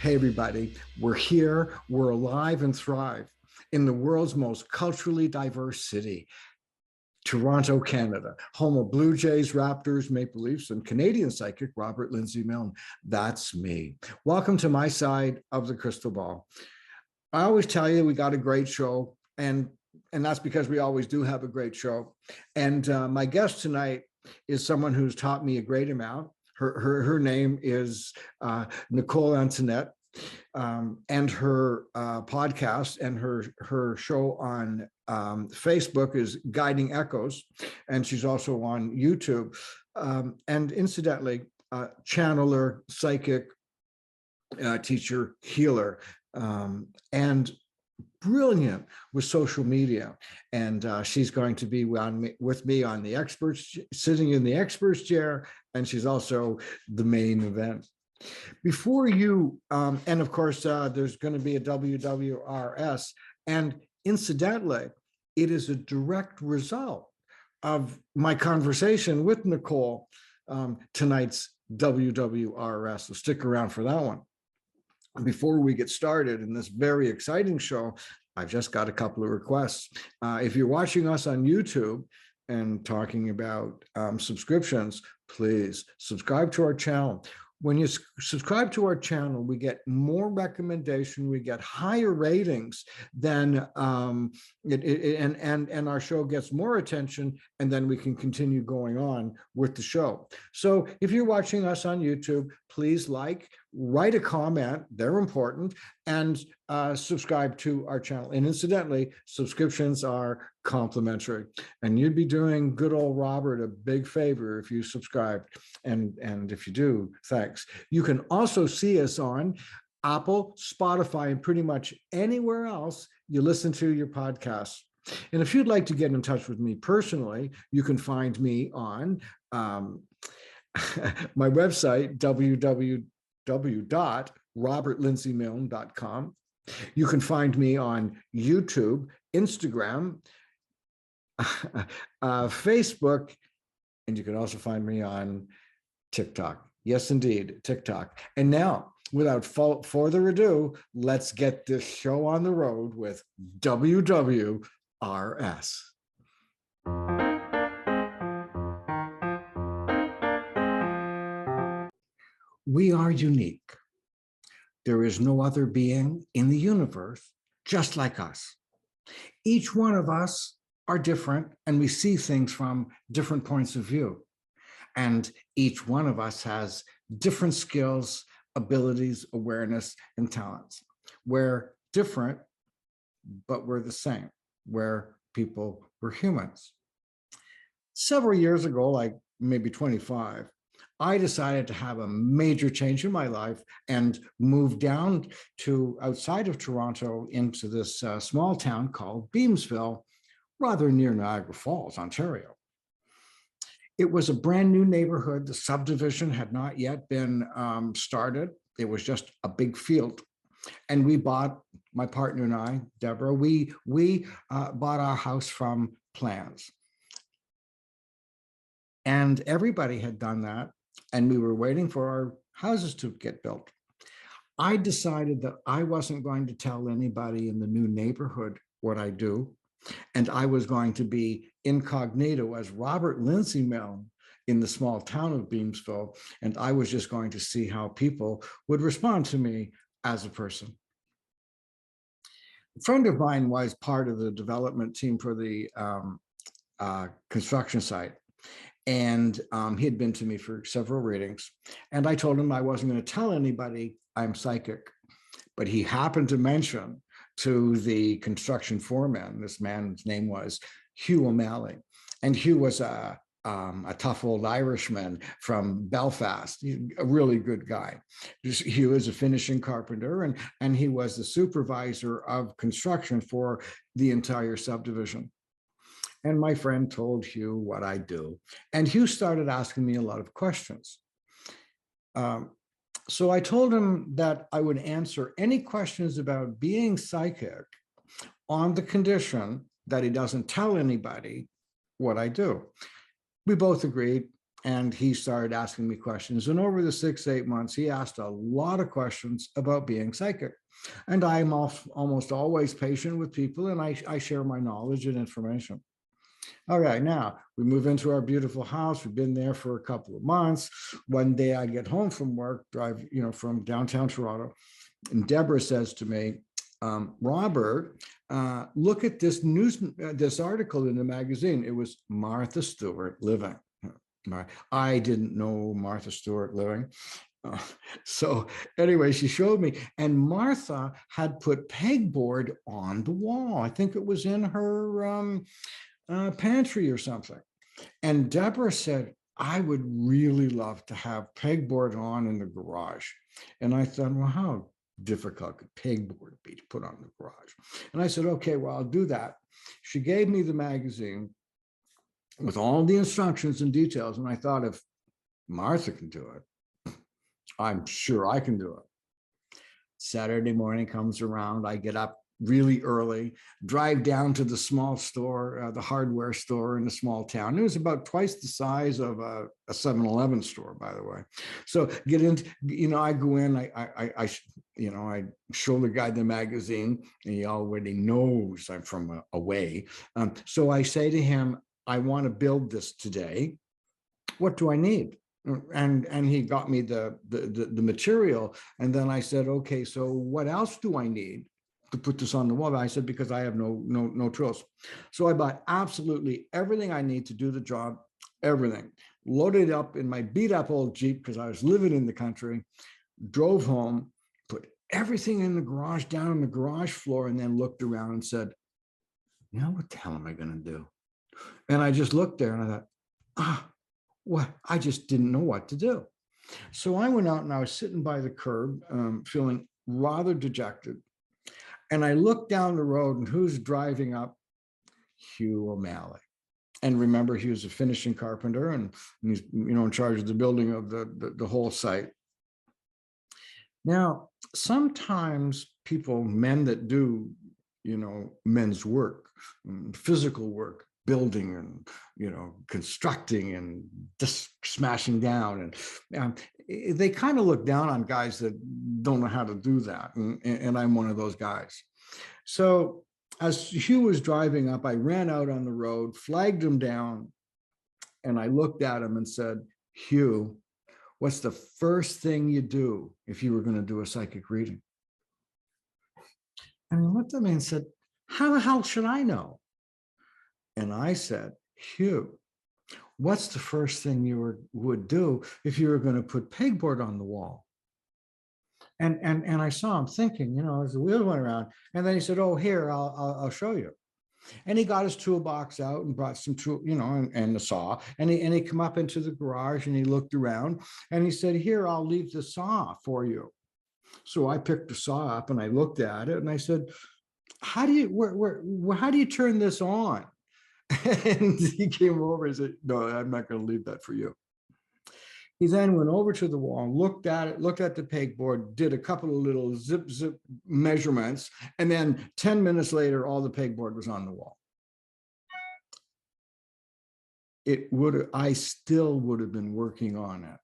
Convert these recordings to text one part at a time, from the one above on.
Hey, everybody, we're here, we're alive and thrive in the world's most culturally diverse city, Toronto, Canada, home of Blue Jays, Raptors, Maple Leafs, and Canadian psychic Robert Lindsay Milne. That's me. Welcome to my side of the crystal ball. I always tell you we got a great show, and that's because we always do have a great show. And my guest tonight is someone who's taught me a great amount. Her name is Nicole Antoinette, and her podcast and her show on Facebook is Guiding Echoes, and she's also on YouTube. And incidentally, channeler, psychic, teacher, healer, and brilliant with social media. And she's going to be with me on the experts, sitting in the experts chair, and she's also the main event. Before you, and of course, there's going to be a WWRS, and incidentally, it is a direct result of my conversation with Nicole, tonight's WWRS. So stick around for that one. Before we get started in this very exciting show, I've just got a couple of requests. If you're watching us on YouTube and talking about subscriptions, please subscribe to our channel. When you subscribe to our channel, we get more recommendation, we get higher ratings than, and our show gets more attention, and then we can continue going on with the show. So if you're watching us on YouTube, please write a comment, they're important, and subscribe to our channel. And incidentally, subscriptions are complimentary, and you'd be doing good old Robert a big favor if you subscribed, and if you do, thanks. You can also see us on Apple, Spotify, and pretty much anywhere else you listen to your podcasts. And if you'd like to get in touch with me personally, you can find me on my website, www.robertlindsay.com. You can find me on YouTube, Instagram, Facebook, and you can also find me on TikTok. Yes, indeed, TikTok. And now, without further ado, let's get this show on the road with WWRS. We are unique. There is no other being in the universe just like us. Each one of us are different, and we see things from different points of view. And each one of us has different skills, abilities, awareness, and talents. We're different, but we're the same. We're humans. Several years ago, like maybe 25, I decided to have a major change in my life and move down to outside of Toronto into this small town called Beamsville, rather near Niagara Falls, Ontario. It was a brand new neighborhood. The subdivision had not yet been started. It was just a big field. And we bought, my partner and I, Deborah, we bought our house from plans. And everybody had done that. And we were waiting for our houses to get built. I decided that I wasn't going to tell anybody in the new neighborhood what I do. And I was going to be incognito as Robert Lindsay Milne in the small town of Beamsville. And I was just going to see how people would respond to me as a person. A friend of mine was part of the development team for the construction site. And he had been to me for several readings. And I told him I wasn't going to tell anybody I'm psychic. But he happened to mention to the construction foreman, this man's name was Hugh O'Malley. And Hugh was a tough old Irishman from Belfast, a really good guy. He was a finishing carpenter, and he was the supervisor of construction for the entire subdivision. And my friend told Hugh what I do. And Hugh started asking me a lot of questions. So I told him that I would answer any questions about being psychic on the condition that he doesn't tell anybody what I do. We both agreed. And he started asking me questions. And over the 6-8 months, he asked a lot of questions about being psychic. And I'm almost always patient with people, and I share my knowledge and information. All right, now we move into our beautiful house. We've been there for a couple of months. One day I get home from work, drive, from downtown Toronto, and Deborah says to me, Robert, look at this article in the magazine. It was Martha Stewart living. I didn't know Martha Stewart living. So anyway, she showed me, and Martha had put pegboard on the wall. I think it was in her pantry or something. And Deborah said, I would really love to have pegboard on in the garage. And I thought, well, how difficult could pegboard be to put on the garage? And I said, okay, well, I'll do that. She gave me the magazine with all the instructions and details. And I thought, if Martha can do it, I'm sure I can do it. Saturday morning comes around. I get up really early, drive down to the small store, the hardware store in a small town. It was about twice the size of a 7-Eleven store, by the way. So get into, I go in, I show the guy the magazine, and he already knows I'm from away. So I say to him, I want to build this today. What do I need? And he got me the material. And then I said, okay, so what else do I need to put this on the wall? I said, because I have no tools. So I bought absolutely everything I need to do the job, everything. Loaded up in my beat up old Jeep, because I was living in the country, drove home, put everything in the garage, down on the garage floor, and then looked around and said, what the hell am I going to do? And I just looked there and I thought, what? I just didn't know what to do. So I went out and I was sitting by the curb, feeling rather dejected. And I looked down the road, and who's driving up? Hugh O'Malley. And remember, he was a finishing carpenter, and he's in charge of the building of the whole site. Now, sometimes people, men that do, men's work, physical work, building and constructing and just smashing down, and they kind of look down on guys that don't know how to do that, and I'm one of those guys. So as Hugh was driving up, I ran out on the road, flagged him down, and I looked at him and said, Hugh, what's the first thing you do if you were going to do a psychic reading? And he looked at me and said, how the hell should I know? And I said, Hugh, what's the first thing you would do if you were going to put pegboard on the wall? And I saw him thinking, as the wheels went around. And then he said, oh, here, I'll show you. And he got his toolbox out and brought some tool, and the saw. And he come up into the garage and he looked around and he said, here, I'll leave the saw for you. So I picked the saw up and I looked at it and I said, how do you turn this on? And he came over and said, no, I'm not going to leave that for you. He then went over to the wall, looked at it, looked at the pegboard, did a couple of little zip measurements, and then 10 minutes later, all the pegboard was on the wall. I still would have been working on it.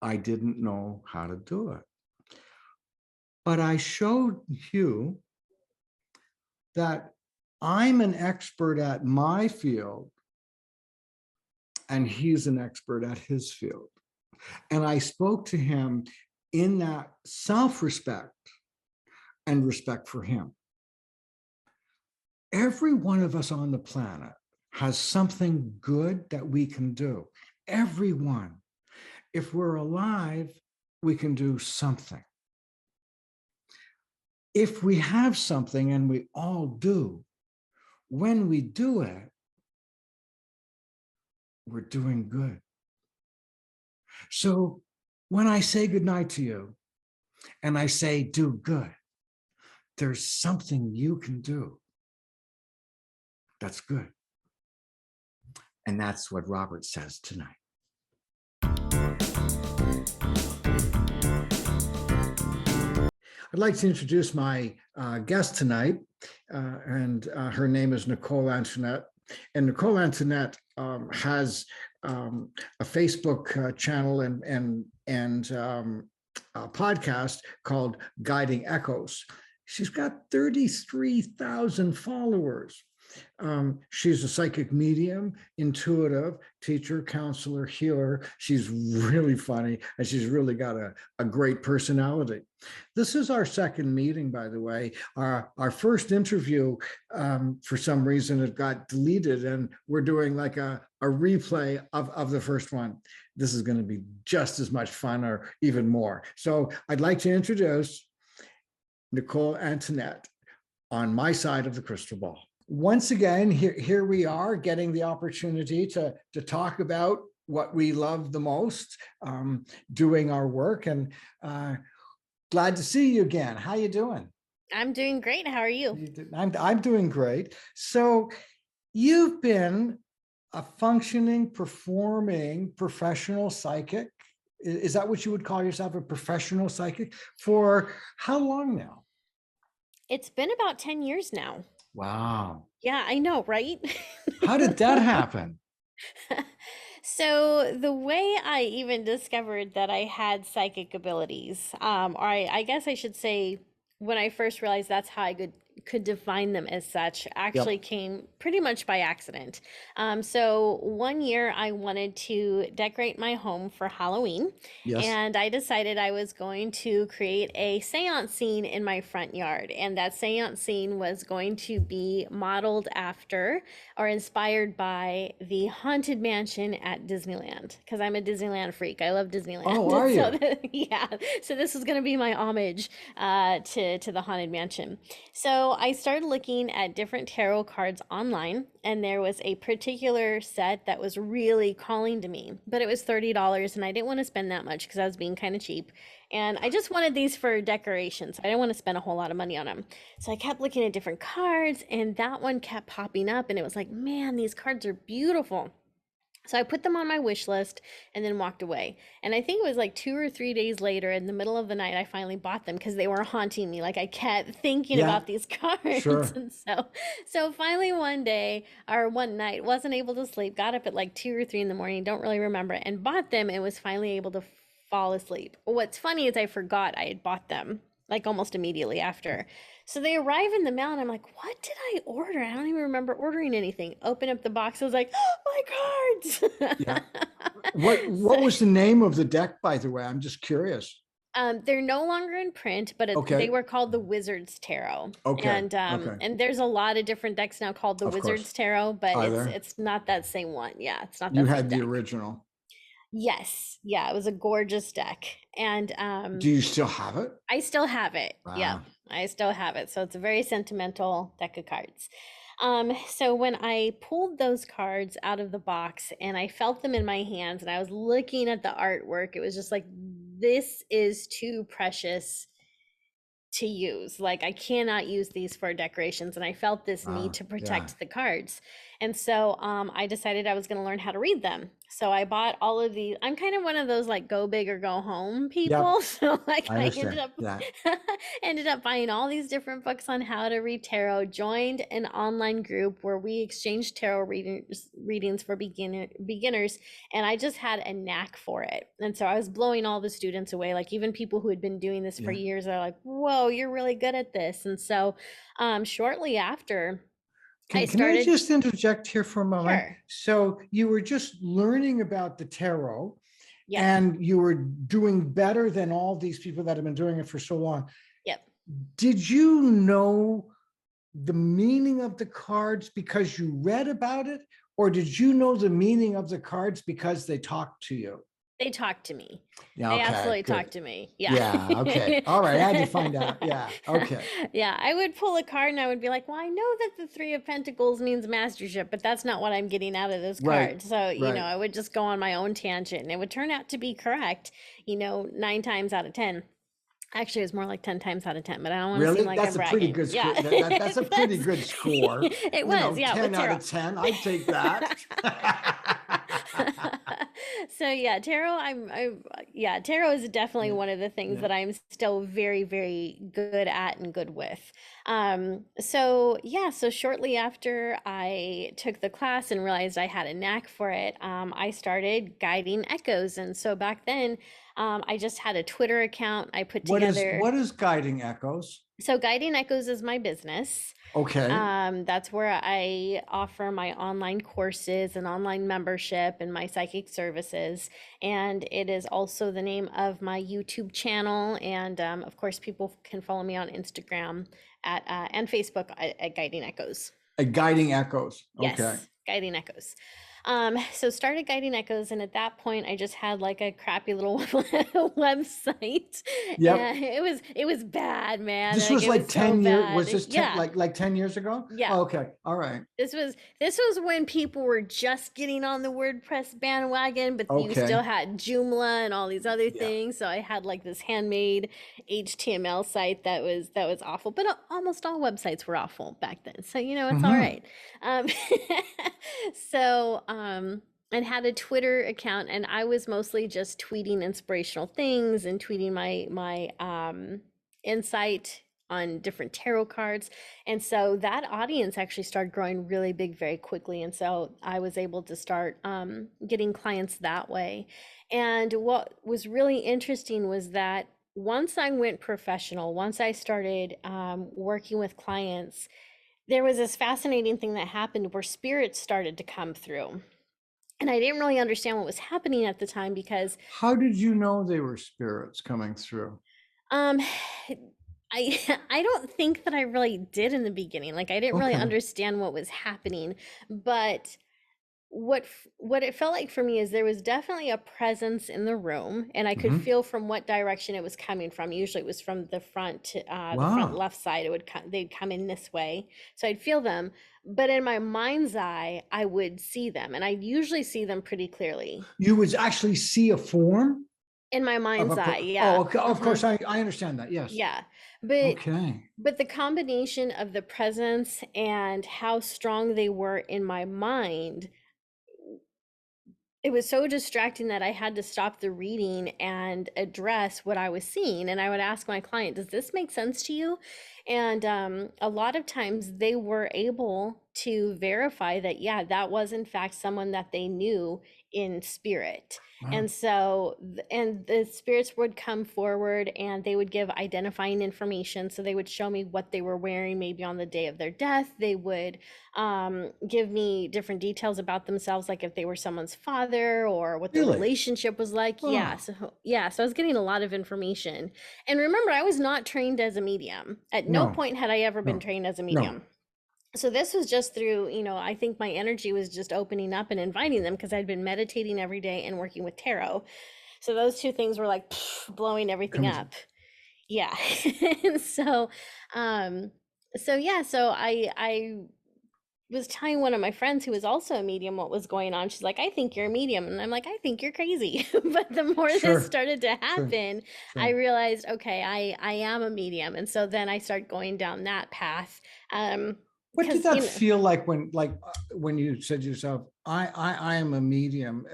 I didn't know how to do it. But I showed Hugh that I'm an expert at my field, and he's an expert at his field. And I spoke to him in that self-respect and respect for him. Every one of us on the planet has something good that we can do. Everyone. If we're alive, we can do something. If we have something, and we all do, when we do it, we're doing good. So when I say goodnight to you and I say do good, there's something you can do that's good. And that's what Robert says tonight. I'd like to introduce my guest tonight, and her name is Nicole Antoinette. And Nicole Antoinette has a Facebook channel and a podcast called Guiding Echoes. She's got 33,000 followers. She's a psychic medium, intuitive, teacher, counselor, healer. She's really funny, and she's really got a great personality. This is our second meeting, by the way. Our first interview, for some reason, it got deleted, and we're doing like a replay of the first one. This is going to be just as much fun, or even more. So I'd like to introduce Nicole Antoinette on my side of the crystal ball. Once again, here we are getting the opportunity to talk about what we love the most, doing our work, and glad to see you again. How you doing? I'm doing great. How are you? I'm doing great. So you've been a functioning, performing professional psychic. Is that what you would call yourself, a professional psychic? For how long now? It's been about 10 years now. Wow. Yeah, I know, right? How did that happen? So the way I even discovered that I had psychic abilities, or I guess I should say, when I first realized that's how I could define them as such, actually came pretty much by accident. So one year I wanted to decorate my home for Halloween, and I decided I was going to create a seance scene in my front yard. And that seance scene was going to be modeled after or inspired by the Haunted Mansion at Disneyland, because I'm a Disneyland freak. I love Disneyland. Oh, are you? So yeah. So this was going to be my homage to the Haunted Mansion. So I started looking at different tarot cards online, and there was a particular set that was really calling to me, but it was $30, and I didn't want to spend that much because I was being kind of cheap. And I just wanted these for decorations. I didn't want to spend a whole lot of money on them. So I kept looking at different cards, and that one kept popping up, and it was like, man, these cards are beautiful. So I put them on my wish list and then walked away. And I think it was like 2 or 3 days later, in the middle of the night, I finally bought them because they were haunting me. Like I kept thinking about these cards. Sure. And so finally one day or one night, wasn't able to sleep, got up at like 2 or 3 in the morning, don't really remember, and bought them, and was finally able to fall asleep. What's funny is I forgot I had bought them like almost immediately after. So they arrive in the mail, and I'm like, what did I order? I don't even remember ordering anything. Open up the box. I was like, oh, my cards. Yeah. What was the name of the deck, by the way? I'm just curious. They're no longer in print, but they were called the Wizard's Tarot. Okay. And there's a lot of different decks now called the Wizard's Tarot, but it's not that same one. Yeah, it's not that You same had the deck. original. Yes. Yeah, it was a gorgeous deck. And do you still have it? I still have it. Wow. Yeah, I still have it. So it's a very sentimental deck of cards. So when I pulled those cards out of the box and I felt them in my hands and I was looking at the artwork, it was just like, this is too precious to use. Like I cannot use these for decorations, and I felt this need to protect the cards. And so I decided I was going to learn how to read them. So I bought all of these. I'm kind of one of those like go big or go home people. Yep. So like I ended up Yeah. ended up buying all these different books on how to read tarot, joined an online group where we exchanged tarot readings for beginners, and I just had a knack for it. And so I was blowing all the students away. Like even people who had been doing this for years are like, whoa, you're really good at this. And so shortly after, Can I just interject here for a moment? Sure. So you were just learning about the tarot, and you were doing better than all these people that have been doing it for so long. Yep. Did you know the meaning of the cards because you read about it, or did you know the meaning of the cards because they talked to you? They talked to me. Yeah, they absolutely talked to me. Yeah. Yeah. Okay. All right. I had to find out. Yeah. Okay. Yeah. I would pull a card and I would be like, well, I know that the 3 of Pentacles means mastership, but that's not what I'm getting out of this card. So, you know, I would just go on my own tangent and it would turn out to be correct, 9 times out of 10. Actually, it was more like 10 times out of 10, but I don't want to seem like I'm bragging. Pretty good score. That's a pretty good score. It was, 10 out of 10. I'd take that. So yeah, tarot is definitely Yeah. one of the things Yeah. that I'm still very, very good at and good with. So yeah, so shortly after I took the class and realized I had a knack for it, I started guiding echoes. And so back then, I just had a Twitter account I put together. What is guiding echoes? So guiding echoes is my business. Okay. That's where I offer my online courses and online membership and my psychic services. And it is also the name of my YouTube channel. And of course, people can follow me on Instagram at and Facebook at Guiding Echoes. Guiding echoes. Okay. Yes, Guiding Echoes. So started Guiding Echoes, and at that point, I just had like a crappy little website, Yep. and it was bad, man. This Like was it like was so 10 years. bad. Was this 10, Yeah, like 10 years ago? yeah. Oh, okay. All right. This was when people were just getting on the WordPress bandwagon, but you Okay. still had Joomla and all these other Yeah. things. So I had like this handmade HTML site that was awful, but almost all websites were awful back then. So you know it's all right. Um, and had a Twitter account, and I was mostly just tweeting inspirational things and tweeting my insight on different tarot cards. And so that audience actually started growing really big very quickly. And so I was able to start getting clients that way. And what was really interesting was that once I went professional, once I started working with clients, there was this fascinating thing that happened where spirits started to come through. And I didn't really understand what was happening at the time because How did you know they were spirits coming through? um I I don't think that I really did in the beginning. Like I didn't really Okay. understand what was happening, but what it felt like for me is there was definitely a presence in the room, and I could Mhm. feel from what direction it was coming from. Usually it was from the front Wow. left side. It would come, they'd come in this way, so I'd feel them. But in my mind's eye, I would see them, and I usually see them pretty clearly You would actually see a form in my of mind's eye. oh, Yeah. okay. Of Uh-huh. course, I understand that. Yes. Yeah. But Okay. the combination of the presence and how strong they were in my mind, it was so distracting that I had to stop the reading and address what I was seeing. And I would ask my client, does this make sense to you? And a lot of times they were able to verify that, yeah, that was in fact someone that they knew in spirit. Wow. And so, and the spirits would come forward and they would give identifying information. So they would show me what they were wearing, maybe on the day of their death. They would give me different details about themselves, like if they were someone's father or what their Really? relationship was like. Oh, So I was getting a lot of information. And remember, I was not trained as a medium. At no no, point had I ever been no, trained as a no. medium. So this was just through, I think my energy was just opening up and inviting them because I'd been meditating every day and working with tarot. So those two things were like blowing everything Come. up. Yeah. And um, so I was telling one of my friends who was also a medium what was going on. She's like, I think you're a medium. And I'm like, I think you're crazy. But the more this Sure, started to sure, happen, I sure. realized, okay, I am a medium. And so then I started going down that path. What did Because, that feel like when you said to yourself, I am a medium?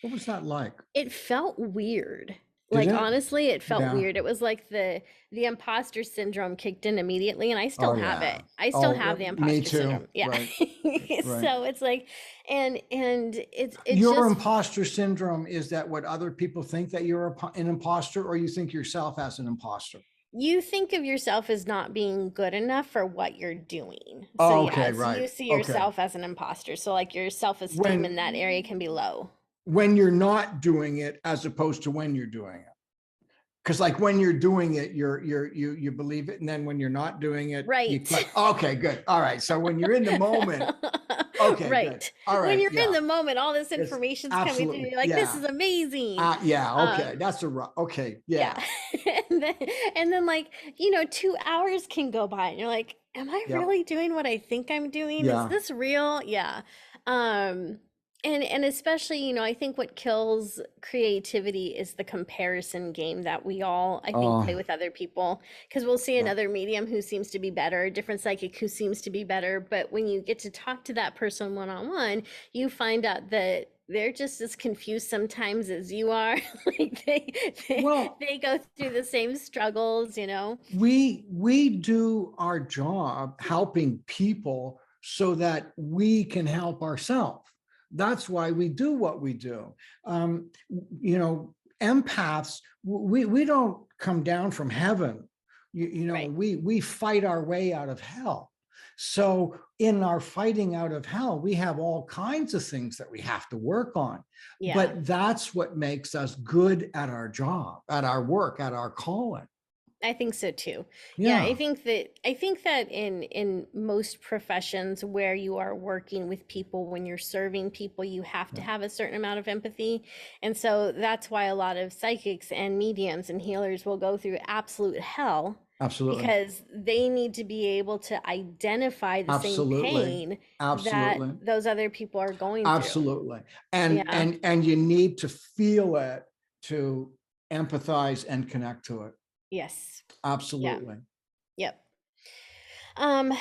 What was that like? it felt weird. Did Like it? honestly, it felt Yeah. weird. It was like the imposter syndrome kicked in immediately, and I still Oh have yeah. it. I still Oh, have the me imposter too. syndrome. Yeah. Right, right. So it's like, and it's Your just, imposter syndrome, is that what other people think, that you're an imposter, or you think yourself as an imposter? you think of yourself as not being good enough for what you're doing. So Oh, yeah, okay, so right. you see Okay. yourself as an imposter. So like your self-esteem in that area When can be low. you're not doing it, as opposed to when you're doing it. Because like when you're doing it, you believe it, and then when you're not doing it, you Right. click. Okay, good. All right. So when you're in the moment, okay, good. Right. All When right, you're in yeah, the moment, all this it's information's coming through. absolutely, You're like, this yeah. is amazing. Yeah, okay. Um, That's okay, yeah. yeah, and then, like, 2 hours can go by and you're like, am I yeah, really doing what I think I'm doing? Is yeah. this real? Yeah. Um, and especially, I think what kills creativity is the comparison game that we all, I think, play Oh, with other people. Because we'll see yeah. another medium who seems to be better, a different psychic who seems to be better. But when you get to talk to that person one on one, you find out that they're just as confused sometimes as you are. Like Well, they go through the same struggles, we do our job helping people so that we can help ourselves. That's why we do what we do. Um, Empaths, we don't come down from heaven. Right. We fight our way out of hell. So in our fighting out of hell, we have all kinds of things that we have to work on. Yeah. But that's what makes us good at our job, at our work, at our calling. I think so too. Yeah, Yeah, I think that in most professions where you are working with people, when you're serving people, you have to yeah, have a certain amount of empathy. And so that's why a lot of psychics and mediums and healers will go through absolute hell, absolutely. because they need to be able to identify the same Absolutely. pain that Absolutely. those other people are going through. Absolutely. And Yeah. and you need to feel it to empathize and connect to it. Yes. Yeah. Absolutely. Yep. Um,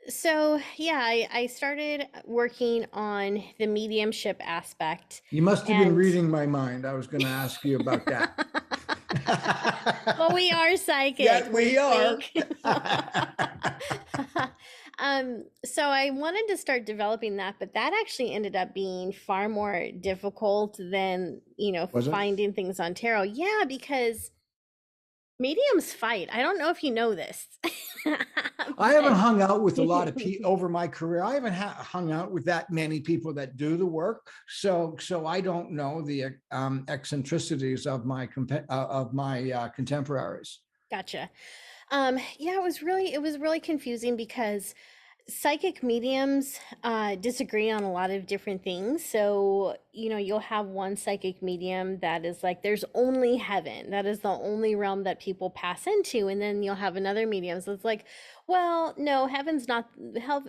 so yeah, I started working on the mediumship aspect, You must have been and reading my mind. I was going to ask you about that. well, we are psychic. Yeah, we Wink, are. wink. So I wanted to start developing that, but that actually ended up being far more difficult than, Was it? finding things on tarot. Yeah, because mediums fight. I don't know if you know this, I haven't but hung out with a lot of people over my career. I haven't hung out with that many people that do the work, so I don't know the eccentricities of my contemporaries. gotcha. Yeah, it was really confusing because psychic mediums disagree on a lot of different things. So, you'll have one psychic medium that is like, there's only heaven. That is the only realm that people pass into. And then you'll have another medium. So it's like, well, no, heaven's not,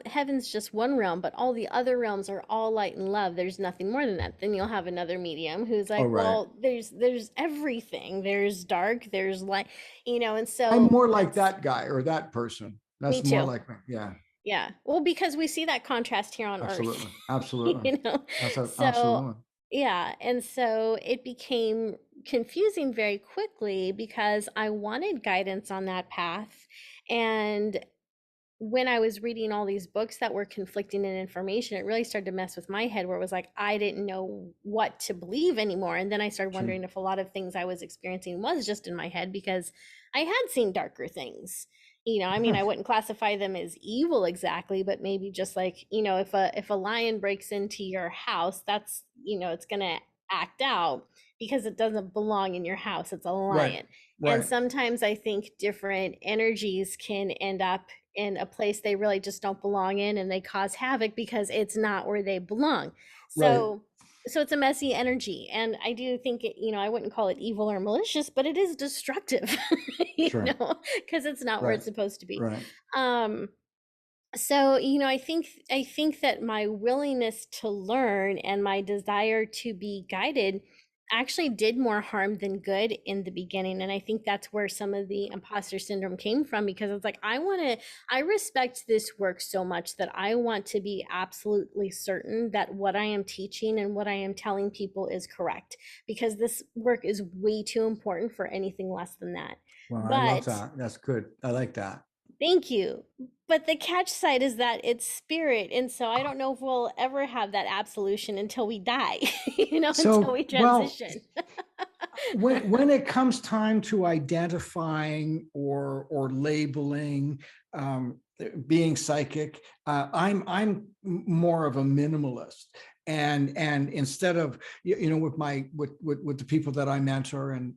heaven's just one realm, but all the other realms are all light and love. There's nothing more than that. Then you'll have another medium who's Oh, like, right. well, there's everything. There's dark, there's light, and I'm so more like that's that guy or that person. me That's more too. like me. Yeah, Yeah. Well, because we see that contrast here on Earth, absolutely. Absolutely. you know? So, Absolutely. yeah. And so it became confusing very quickly because I wanted guidance on that path. And when I was reading all these books that were conflicting in information, it really started to mess with my head, where it was like, I didn't know what to believe anymore. And then I started Sure. wondering if a lot of things I was experiencing was just in my head, because I had seen darker things. I mean, I wouldn't classify them as evil exactly, but maybe just like, if a lion breaks into your house, that's, it's gonna act out because it doesn't belong in your house. It's a Right. lion. And Right. sometimes I think different energies can end up in a place they really just don't belong in, and they cause havoc because it's not where they belong. Right. So it's a messy energy, and I do think I wouldn't call it evil or malicious, but it is destructive, Sure. because it's not where Right. it's supposed to be. Right. um so I think that my willingness to learn and my desire to be guided actually did more harm than good in the beginning. And I think that's where some of the imposter syndrome came from, because it's like, I respect this work so much that I want to be absolutely certain that what I am teaching and what I am telling people is correct, because this work is way too important for anything less than that. Well, I love But that. That's good. I like that. thank you. But the catch side is that it's spirit. And so I don't know if we'll ever have that absolution until we die, until So, we well, transition. when it comes time to identifying or labeling being psychic, I'm more of a minimalist. And instead of with my with the people that I mentor and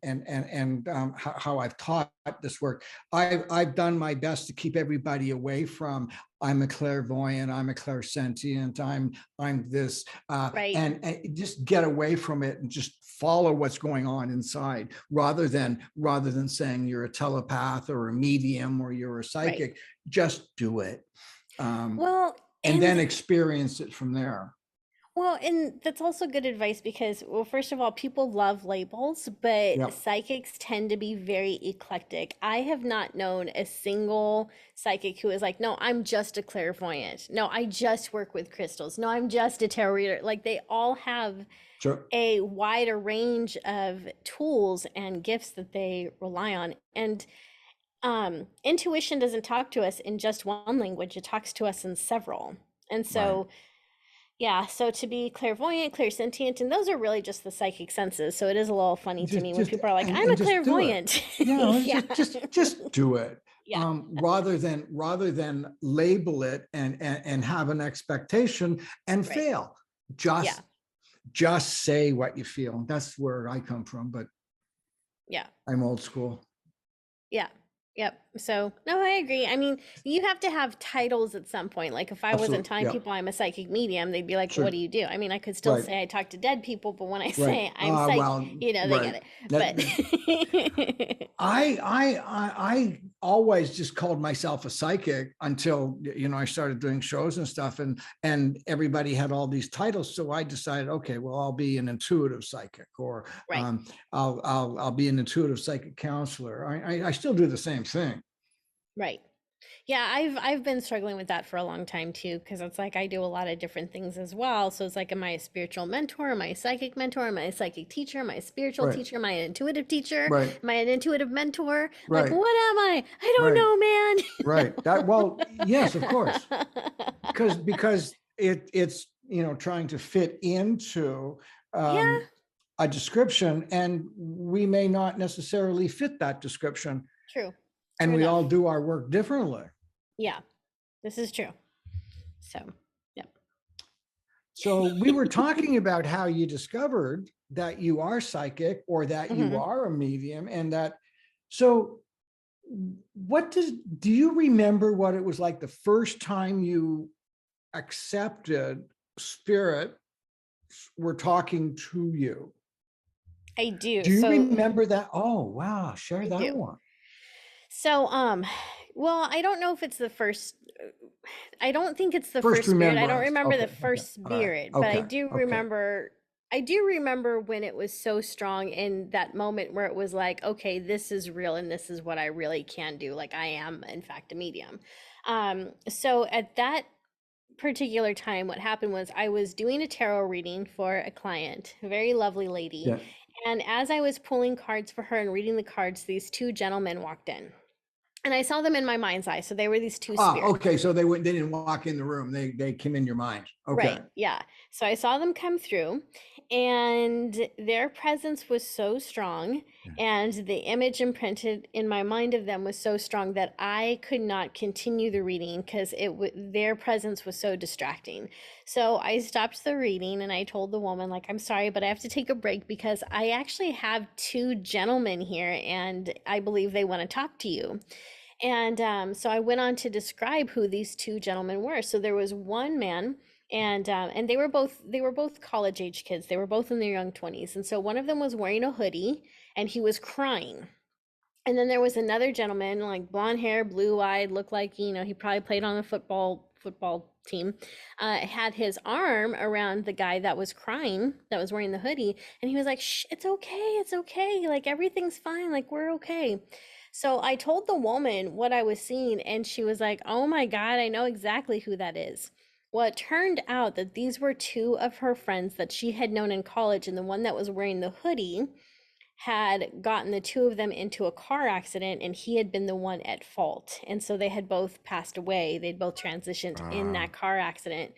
how I've taught this work, I've done my best to keep everybody away from I'm a clairvoyant, I'm a clairsentient, I'm this, Right. and just get away from it and just follow what's going on inside, rather than saying you're a telepath or a medium or you're a Right. psychic. Just do it, Well, and then and experience it from there. Well, and that's also good advice because, well, first of all, people love labels, but Yep. psychics tend to be very eclectic. I have not known a single psychic who is like, no, I'm just a clairvoyant. No, I just work with crystals. No, I'm just a tarot reader. Like they all have Sure. a wider range of tools and gifts that they rely on. And intuition doesn't talk to us in just one language, it talks to us in several. And Right. so yeah, so to be clairvoyant, clairsentient, and those are really just the psychic senses. So it is a little funny to me when Just people are like, "I'm a and just do it. clairvoyant." Yeah, Yeah, just do it. yeah, Rather than label it and have an expectation and right. fail. Yeah, Just say what you feel. That's where I come from, but yeah. I'm old school. Yeah. Yep. So, no, I agree. I mean, you have to have titles at some point. Like, if I wasn't Absolutely. telling Yeah. people I'm a psychic medium, they'd be like, "What do Sure. you do?" I mean, I could still Right. say I talk to dead people, but when I Right. say I'm psych, Well, they get right. it. That, But I always just called myself a psychic until I started doing shows and stuff, and everybody had all these titles. So I decided, okay, well, I'll be an intuitive psychic, or right. I'll be an intuitive psychic counselor. I still do the same thing. Right. Yeah, I've been struggling with that for a long time too, because it's like I do a lot of different things as well. So it's like, am I a spiritual mentor? Am I a psychic mentor? Am I a psychic teacher? Am I a spiritual Right. teacher? Am I an intuitive teacher? Right. Am I an intuitive mentor? Like, Right. what am I? I don't Right. know, man. Right. Well, yes, of course, because it's trying to fit into Yeah, a description, and we may not necessarily fit that description, true. and True we all enough. do our work differently. Yeah, this is true. So, yep. So we were talking about how you discovered that you are psychic, or that you Hmm. are a medium, and so do you remember what it was like the first time you accepted spirit were talking to you? I do. Do you So remember that? Oh, wow. Share I that do. one. So, well, I don't know if it's the first. I don't think it's the First first spirit. I don't remembrance. remember the Okay. Okay. first All right. spirit, but I Okay. do Okay. remember. I do remember when it was so strong in that moment where it was like, okay, this is real and this is what I really can do. Like I am, in fact, a medium. So at that particular time, what happened was I was doing a tarot reading for a client, a very lovely lady. Yeah. And as I was pulling cards for her and reading the cards, these two gentlemen walked in. And I saw them in my mind's eye. So they were these two Ah, spirits. okay. So they didn't walk in the room. They came in your mind. Okay. Right. Yeah. So I saw them come through, and their presence was so strong, Yeah. and the image imprinted in my mind of them was so strong that I could not continue the reading because their presence was so distracting. So I stopped the reading and I told the woman, like, I'm sorry, but I have to take a break because I actually have two gentlemen here and I believe they want to talk to you. And so I went on to describe who these two gentlemen were. So there was one man, and they were both college age kids. They were both in their young 20s. And so one of them was wearing a hoodie, and he was crying. And then there was another gentleman, like blonde hair, blue eyed, looked like he probably played on a football team. Had his arm around the guy that was crying, that was wearing the hoodie, and he was like, "Shh, it's okay, like everything's fine, like we're okay." So I told the woman what I was seeing, and she was like, "Oh my God, I know exactly who that is." Well, it turned out that these were two of her friends that she had known in college, and the one that was wearing the hoodie had gotten the two of them into a car accident, and he had been the one at fault. And so they had both passed away. They'd both transitioned in Ah, that car accident.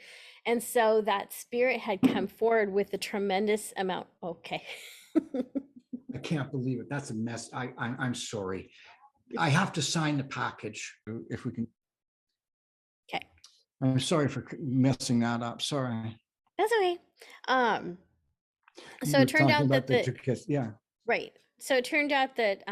And so that spirit had come forward with a tremendous amount. Okay. I can't believe it. That's a mess. I'm sorry. I have to sign the package if we can. Okay. I'm sorry for messing that up. Sorry. That's okay. Um, so You were it turned talking out about that the two kids. Yeah. right. So it turned out that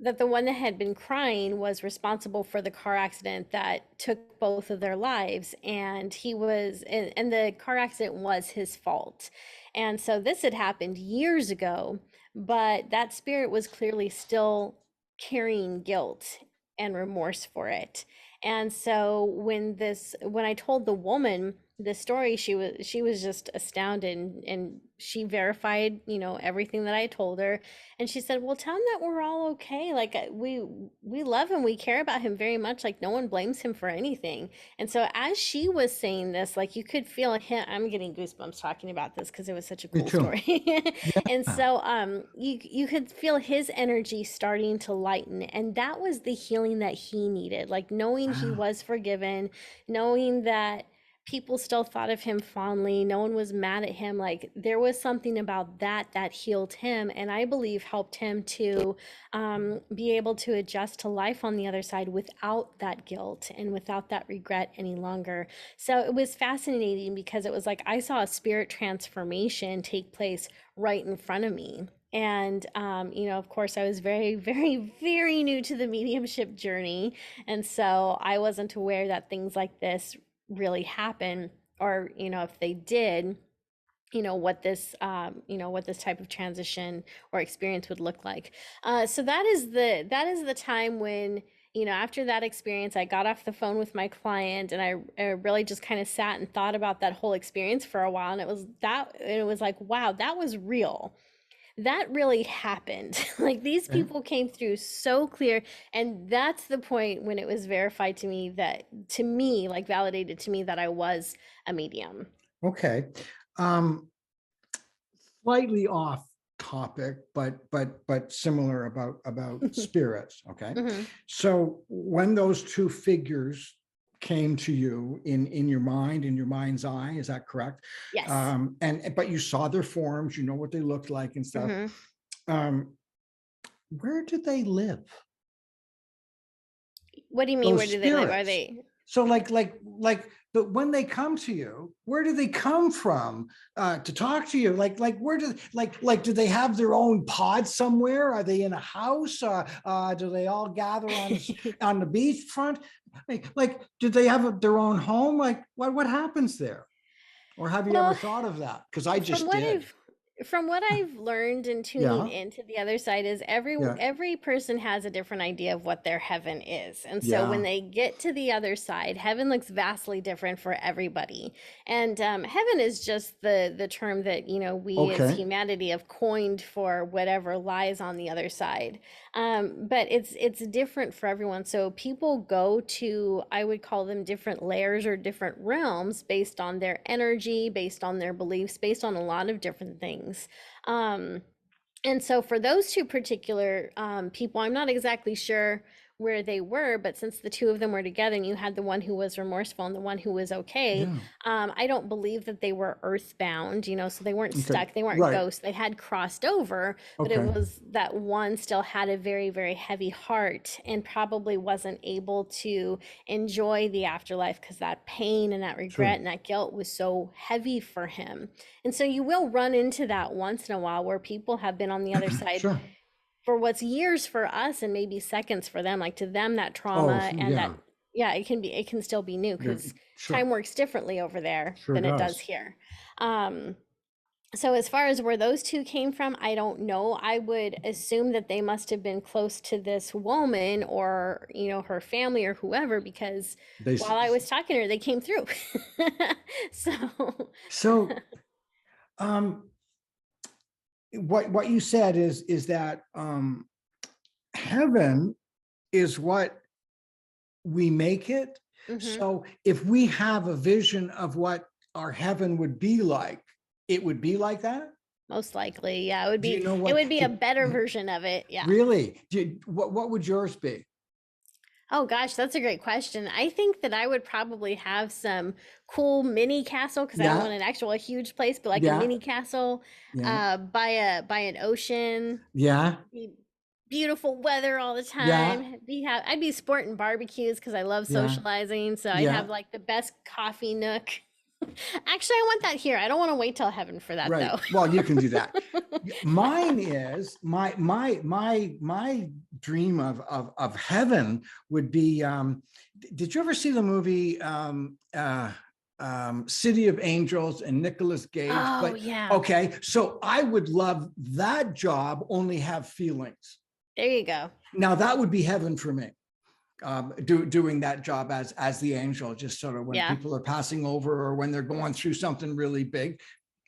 that the one that had been crying was responsible for the car accident that took both of their lives, and and the car accident was his fault. And so this had happened years ago, but that spirit was clearly still carrying guilt and remorse for it. And so when I told the woman the story, she was just astounded, and she verified, everything that I told her. And she said, "Well, tell him that we're all okay. Like, we love him, we care about him very much. Like, no one blames him for anything." And so as she was saying this, like, you could feel him. I'm getting goosebumps talking about this because it was such a Me cool too. story. And Yeah. so you could feel his energy starting to lighten, and that was the healing that he needed. Like, knowing he Wow. was forgiven, knowing that people still thought of him fondly, no one was mad at him. Like, there was something about that that healed him, and I believe helped him to be able to adjust to life on the other side without that guilt and without that regret any longer. So it was fascinating because it was like I saw a spirit transformation take place right in front of me. And, of course, I was very, very, very new to the mediumship journey. And so I wasn't aware that things like this really happen, or if they did, what this type of transition or experience would look like. So that is the time when, after that experience, I got off the phone with my client, and I really just kind of sat and thought about that whole experience for a while. And it was like, wow, that was real. That really happened. Like, these Okay. people came through so clear. And that's the point when it was verified to me, that to me, like, validated to me, that I was a medium. Okay. Um, Slightly off topic, but similar about spirits. Okay. Hmm. So when those two figures came to you in your mind, in your mind's eye, is that correct? Yes. And but you saw their forms, you know what they looked like and stuff. Hmm. Um, where did they live? What do you mean? Those Where do they live? Are spirits. they? So but when they come to you, where do they come from to talk to you? Where do do they have their own pod somewhere? Are they in a house? Do they all gather on the beachfront? Did they have their own home? Like what happens there? Or have you ever Well, thought of that? Because I from just what did. I've from what I've learned in tuning Yeah, into the other side is yeah, every person has a different idea of what their heaven is. And so when yeah. they get to the other side, heaven looks vastly different for everybody. And heaven is just the term that, we as Okay, humanity have coined for whatever lies on the other side. But it's different for everyone. So people go to, I would call them, different layers or different realms based on their energy, based on their beliefs, based on a lot of different things. Um, and so for those two particular people, I'm not exactly sure where they were, but since the two of them were together and you had the one who was remorseful and the one who was okay, yeah. I don't believe that they were earthbound, so they weren't Okay, stuck, they weren't right. ghosts, they had crossed over, but it Okay, was that one still had a very, very heavy heart and probably wasn't able to enjoy the afterlife because that pain and that regret sure, and that guilt was so heavy for him. And so you will run into that once in a while where people have been on the other side sure. for what's years for us and maybe seconds for them. Like, to them, that Oh, trauma and that, yeah. yeah, it can still be new Yeah, because sure, time works differently over there sure than it does does. here. Um, so as far as where those two came from, I don't know. I would assume that they must have been close to this woman or, her family or whoever, because They while I was talking to her, they came through. So, so um what you said is that heaven is what we make it. mhm. So if we have a vision of what our heaven would be like, it would be like that. Most likely, yeah, it would Do you be know it what would be a better version of it, yeah. really what would yours be? Oh gosh, that's a great question. I think that I would probably have some cool mini castle because I don't Yeah, want an actual huge place, but like a yeah, mini castle, yeah, by an ocean, yeah, be beautiful weather all the yeah, time. I'd be sporting barbecues because I love yeah, socializing, so I'd yeah. have like the best coffee nook. Actually, I want that here. I don't want to wait till heaven for that Right. though. Well, you can do that. Mine is my dream of heaven would be. Did you ever see the movie City of Angels and Nicolas Cage? Oh But yeah, okay, so I would love that job. Only have feelings. there you go. Now that would be heaven for me. doing that job as the angel, just sort of when Yeah. people are passing over or when they're going through something really big.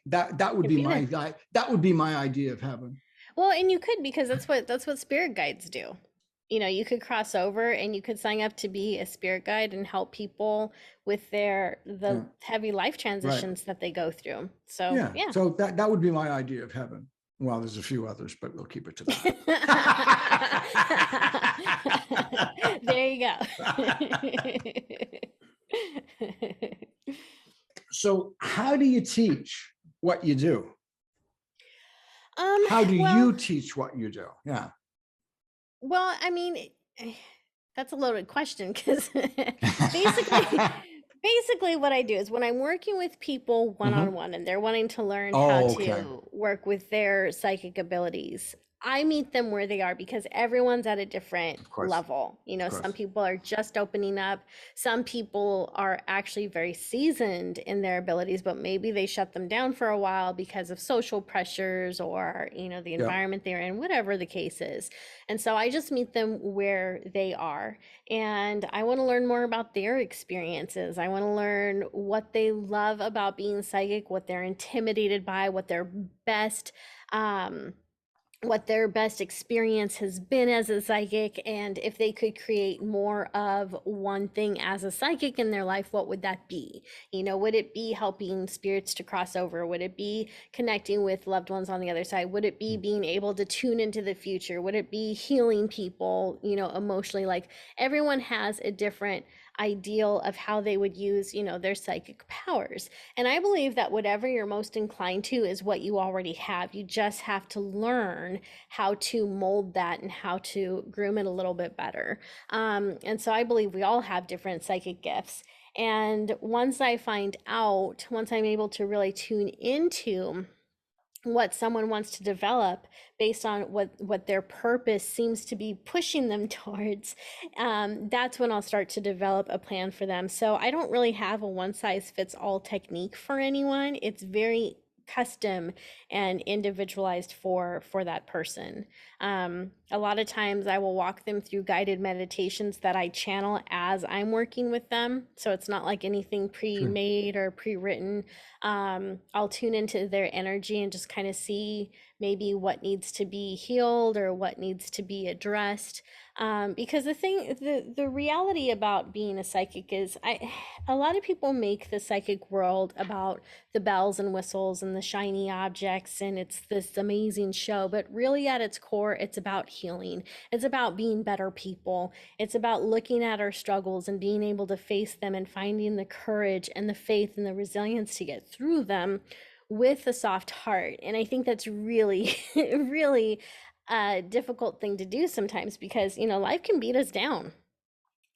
That would Could be be there. that would be my idea of heaven. Well, and you could, because that's what spirit guides do. You could cross over and you could sign up to be a spirit guide and help people with the Yeah, heavy life right. transitions that they go through. So, Yeah. yeah. So that would be my idea of heaven. Well, there's a few others, but we'll keep it to that. There you go. So how do you teach what you do? Um, How do well, you teach what you do? Yeah. well, I mean, that's a loaded question because basically, basically what I do is when I'm working with people one on Mhm. one and they're wanting to learn how Oh, okay. to work with their psychic abilities, I meet them where they are because everyone's at a different Of course. level. Of Some course. people are just opening up. Some people are actually very seasoned in their abilities, but maybe they shut them down for a while because of social pressures or, the Yeah. environment they're in, whatever the case is. And so I just meet them where they are. And I want to learn more about their experiences. I want to learn what they love about being psychic, what they're intimidated by, um, what their best experience has been as a psychic, and if they could create more of one thing as a psychic in their life, what would that be? Would it be helping spirits to cross over? Would it be connecting with loved ones on the other side? Would it be being able to tune into the future? Would it be healing people, emotionally? Like, everyone has a different ideal of how they would use, their psychic powers. And I believe that whatever you're most inclined to is what you already have. You just have to learn how to mold that and how to groom it a little bit better. And so I believe we all have different psychic gifts. And once I'm able to really tune into what someone wants to develop based on what their purpose seems to be pushing them towards, that's when I'll start to develop a plan for them. So I don't really have a one size fits all technique for anyone. It's very custom and individualized for that person. A lot of times I will walk them through guided meditations that I channel as I'm working with them, so it's not like anything Sure. pre-made or pre-written. I'll tune into their energy and just kind of see maybe what needs to be healed or what needs to be addressed. Because the reality about being a psychic is, a lot of people make the psychic world about the bells and whistles and the shiny objects, and it's this amazing show. But really, at its core, it's about healing. It's about being better people. It's about looking at our struggles and being able to face them and finding the courage and the faith and the resilience to get through them with a soft heart. And I think that's really, really a difficult thing to do sometimes because, life can beat us down.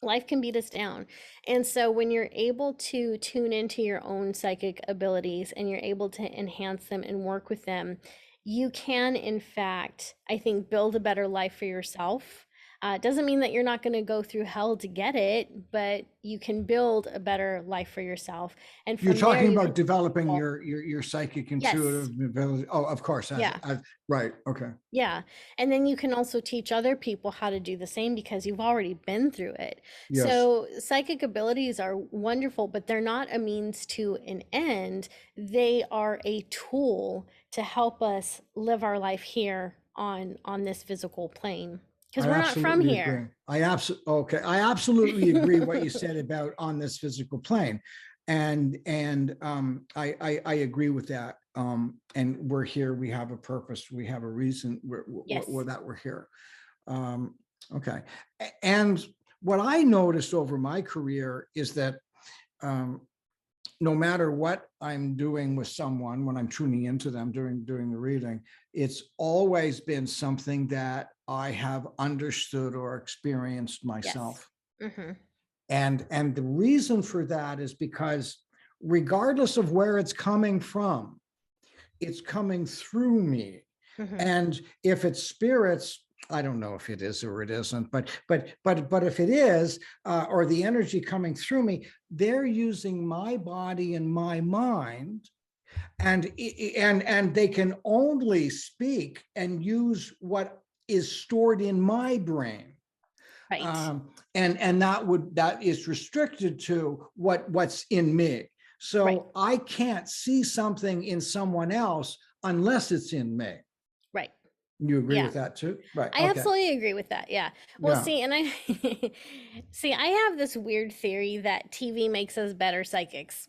Life can beat us down. And so when you're able to tune into your own psychic abilities and you're able to enhance them and work with them, you can, in fact, I think, build a better life for yourself. It doesn't mean that you're not going to go through hell to get it, but you can build a better life for yourself. And You're from there, talking you about can. developing your psychic Yes. intuitive ability. Oh, of course. Yeah. Right. Okay. Yeah. And then you can also teach other people how to do the same because you've already been through it. Yes. So psychic abilities are wonderful, but they're not a means to an end. They are a tool to help us live our life here on this physical plane because I we're not from absolutely agree. here. I absolutely agree what you said about on this physical plane, and I agree with that. And we're here. We have a purpose. We have a reason. Yes. That we're here. Um, okay. And what I noticed over my career is that um, no matter what I'm doing with someone, when I'm tuning into them during the reading, it's always been something that I have understood or experienced Yes. myself. Hmm. And the reason for that is because regardless of where it's coming from, it's coming through me. Hmm. And if it's spirits, I don't know if it is or it isn't, but if it is, or the energy coming through me, they're using my body and my mind, and they can only speak and use what is stored in my brain. Right. And that is restricted to what's in me. Right. So I can't see something in someone else unless it's in me. Right. You agree Yeah. with that too? Right. I Okay. absolutely agree with that. Yeah. Well, Yeah. see, and I see, I have this weird theory that TV makes us better psychics.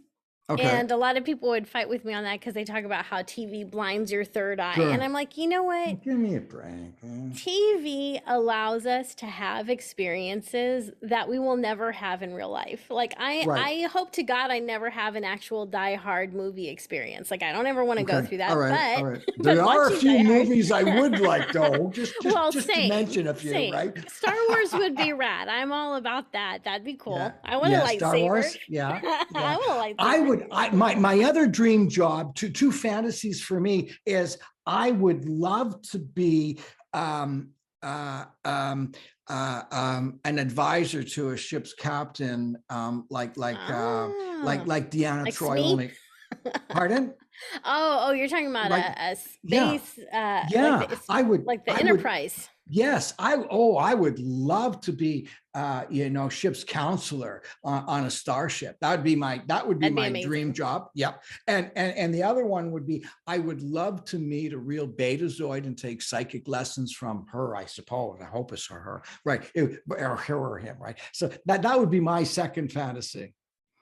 Okay. And a lot of people would fight with me on that because they talk about how TV blinds your third eye. And Sure. I'm like, you know what? Give me a break. TV allows us to have experiences that we will never have in real life. Like Right. I hope to God I never have an actual Die Hard movie experience. Like I don't ever want to go Okay. through All that, right. All but right. but There are a watching few Die Hard, movies I would like though. Just well, to same, mention a few, same. right? Star Wars would be rad. I'm all about that. That'd be Yeah. cool. I want a Yeah. Star lightsaber. Wars. Yeah. Yeah. I want a I lightsaber. would. My other dream job. Two fantasies for me is I would love to be um, an advisor to a ship's captain, Ah, like Deanna like Troy. Smee? Only, pardon? Oh, you're talking about Like, a yeah, space, yeah. like the I would. Enterprise. Yes, I would love to be ship's counselor on a starship. That would be That'd be my dream amazing. job. Yep. And the other one would be I would love to meet a real Betazoid and take psychic lessons from her, I suppose. I hope it's her, right? Or her or him, right? So that would be my second fantasy.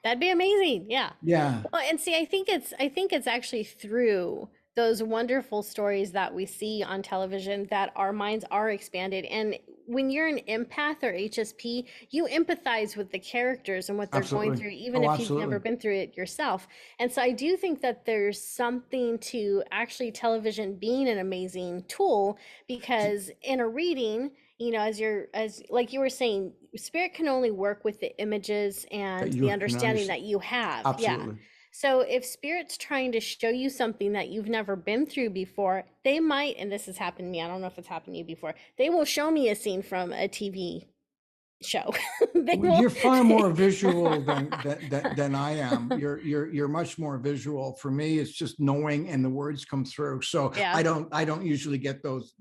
That'd be amazing. Yeah. Yeah, Well, and see, I think it's actually through those wonderful stories that we see on television that our minds are expanded. And when you're an empath or HSP, you empathize with the characters and what they're going absolutely. through, even Oh, if you've never absolutely. been through it yourself. And so I do think that there's something to actually television being an amazing tool because in a reading, as like you were saying, spirit can only work with the images That and the you can understanding understand. that you have. Yeah. Absolutely. So if spirit's trying to show you something that you've never been through before, they might, and this has happened to me, I don't know if it's happened to you before, they will show me a scene from a TV show. They Well, will. you're far more visual than I am. You're much more visual. For me, it's just knowing and the words come through. So Yeah. I don't usually get those.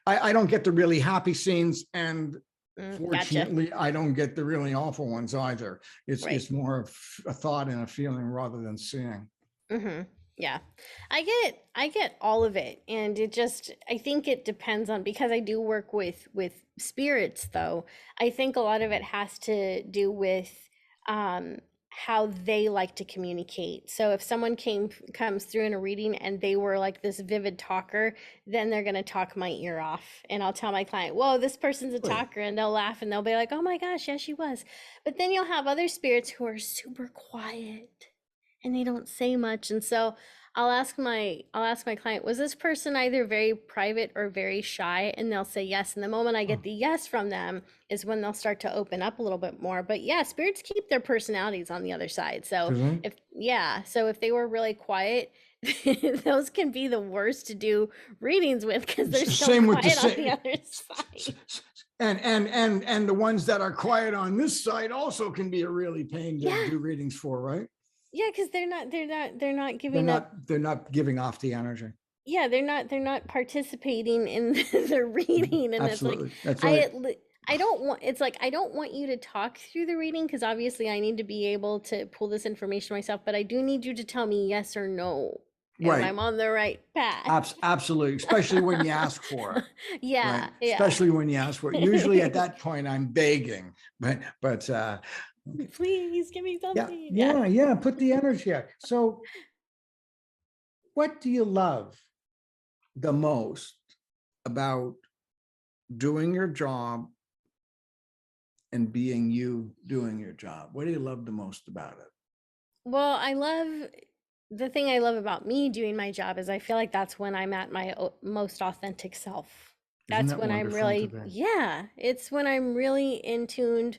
I don't get the really happy scenes, and Gotcha. fortunately, I don't get the really awful ones either. Right. It's more of a thought and a feeling rather than seeing. Mm-hmm. Yeah. I get all of it. And I think it depends on, because I do work with spirits though. I think a lot of it has to do with um how they like to communicate. So if someone comes through in a reading and they were like this vivid talker, then they're going to talk my ear off. And I'll tell my client, "Whoa, this person's a Really? talker." And they'll laugh and they'll be like, "Oh my gosh, yeah, she was." But then you'll have other spirits who are super quiet and they don't say much. And so I'll ask my client, was this person either very private or very shy? And they'll say yes. And the moment I Oh, get the yes from them is when they'll start to open up a little bit more. But yeah, spirits keep their personalities on the other side. So do they? if they were really quiet, those can be the worst to do readings with because they're so Same with the quiet on the same. other side. And the ones that are quiet on this side also can be a really pain to Yeah. do readings for, right? Yeah, because they're not giving up. They're not giving off the energy. Yeah, they're not participating in the reading, and it's like Absolutely. That's I right. at le- I don't want it's like I don't want you to talk through the reading because obviously I need to be able to pull this information myself, but I do need you to tell me yes or no if Right. I'm on the right path. Absolutely. Especially when you ask for it. Right. Yeah, yeah. Especially when you ask for it. Usually at that point I'm begging, but okay. Please give me Yeah, something. Yeah. yeah. Put the energy out. So what do you love the most about doing your job and being you doing your job? What do you love the most about it? Well, the thing I love about me doing my job is I feel like that's when I'm at my most authentic self. Isn't That's that when I'm wonderful to really, be? yeah, it's when I'm really in tuned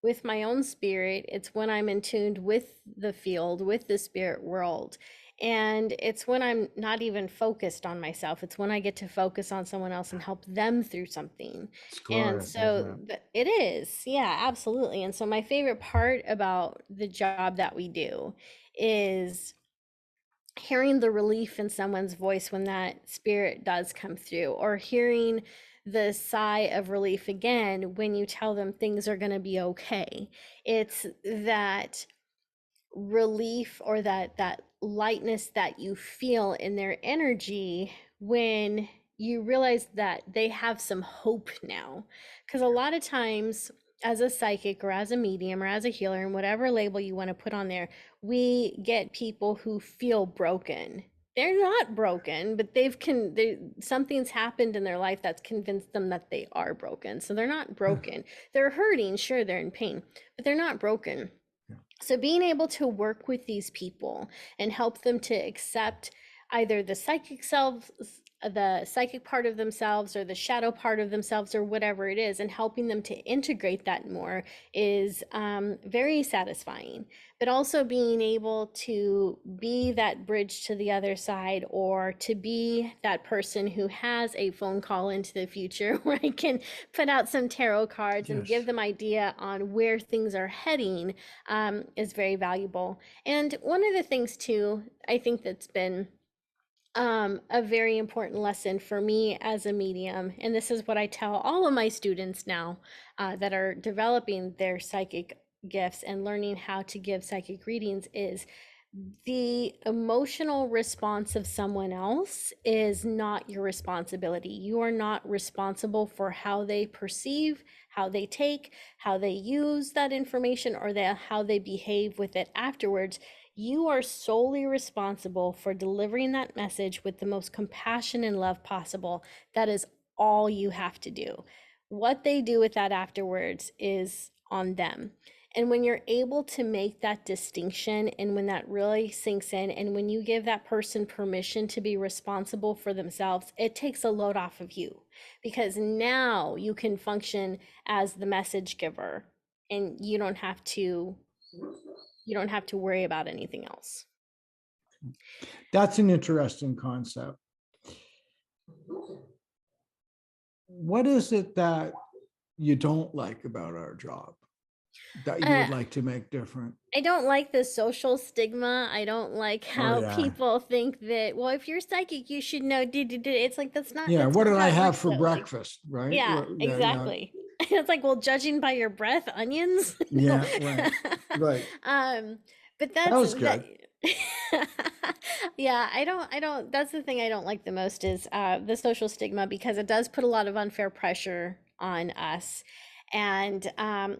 with my own spirit. It's when I'm in tuned with the field, with the spirit world. And it's when I'm not even focused on myself. It's when I get to focus on someone else and help them through something. It's And glorious, isn't so it? it is, yeah, absolutely. And so my favorite part about the job that we do is hearing the relief in someone's voice when that spirit does come through, or hearing the sigh of relief again when you tell them things are going to be okay. It's that relief or that lightness that you feel in their energy when you realize that they have some hope now. Because a lot of times, as a psychic or as a medium or as a healer, and whatever label you want to put on there, we get people who feel broken. They're not broken, but something's happened in their life that's convinced them that they are broken. So they're not broken. They're hurting, sure, they're in pain, but they're not broken. So being able to work with these people and help them to accept either the psychic part of themselves or the shadow part of themselves or whatever it is, and helping them to integrate that more is very satisfying. But also being able to be that bridge to the other side, or to be that person who has a phone call into the future where I can put out some tarot cards and give them idea on where things are heading, is very valuable. And one of the things too, I think that's been a very important lesson for me as a medium, and this is what I tell all of my students now that are developing their psychic gifts and learning how to give psychic readings, is the emotional response of someone else is not your responsibility. You are not responsible for how they perceive, how they take, how they use that information, or how they behave with it afterwards. You are solely responsible for delivering that message with the most compassion and love possible. That is all you have to do. What they do with that afterwards is on them. And when you're able to make that distinction, and when that really sinks in, and when you give that person permission to be responsible for themselves, it takes a load off of you, because now you can function as the message giver, and you don't have to worry about anything else. That's an interesting concept. What is it that you don't like about our job that you would like to make different? I don't like the social stigma. I don't like how people think that, well, if you're psychic, you should know. It's like, that's not. Yeah. That's What not did I how it have works, for though. breakfast? Right. Yeah, exactly. It's like, well, judging by your breath, onions. Yeah. Right. But That was good. Yeah, I don't, that's the thing I don't like the most, is the social stigma, because it does put a lot of unfair pressure on us. And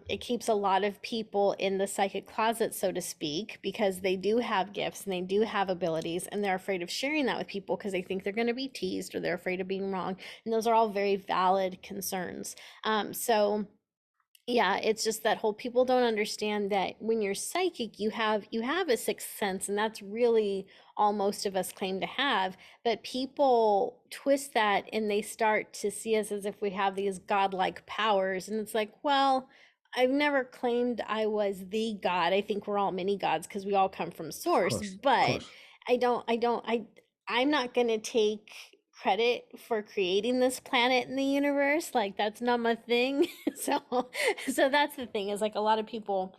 it keeps a lot of people in the psychic closet, so to speak, because they do have gifts and they do have abilities, and they're afraid of sharing that with people because they think they're going to be teased, or they're afraid of being wrong. And those are all very valid concerns. So yeah, it's just that whole, people don't understand that when you're psychic, you have a sixth sense, and that's really all most of us claim to have. But people twist that, and they start to see us as if we have these godlike powers, and it's like, well, I've never claimed I was the god. I think we're all mini gods because we all come from source. But I'm not going to take credit for creating this planet in the universe. Like, that's not my thing. So that's the thing, is like, a lot of people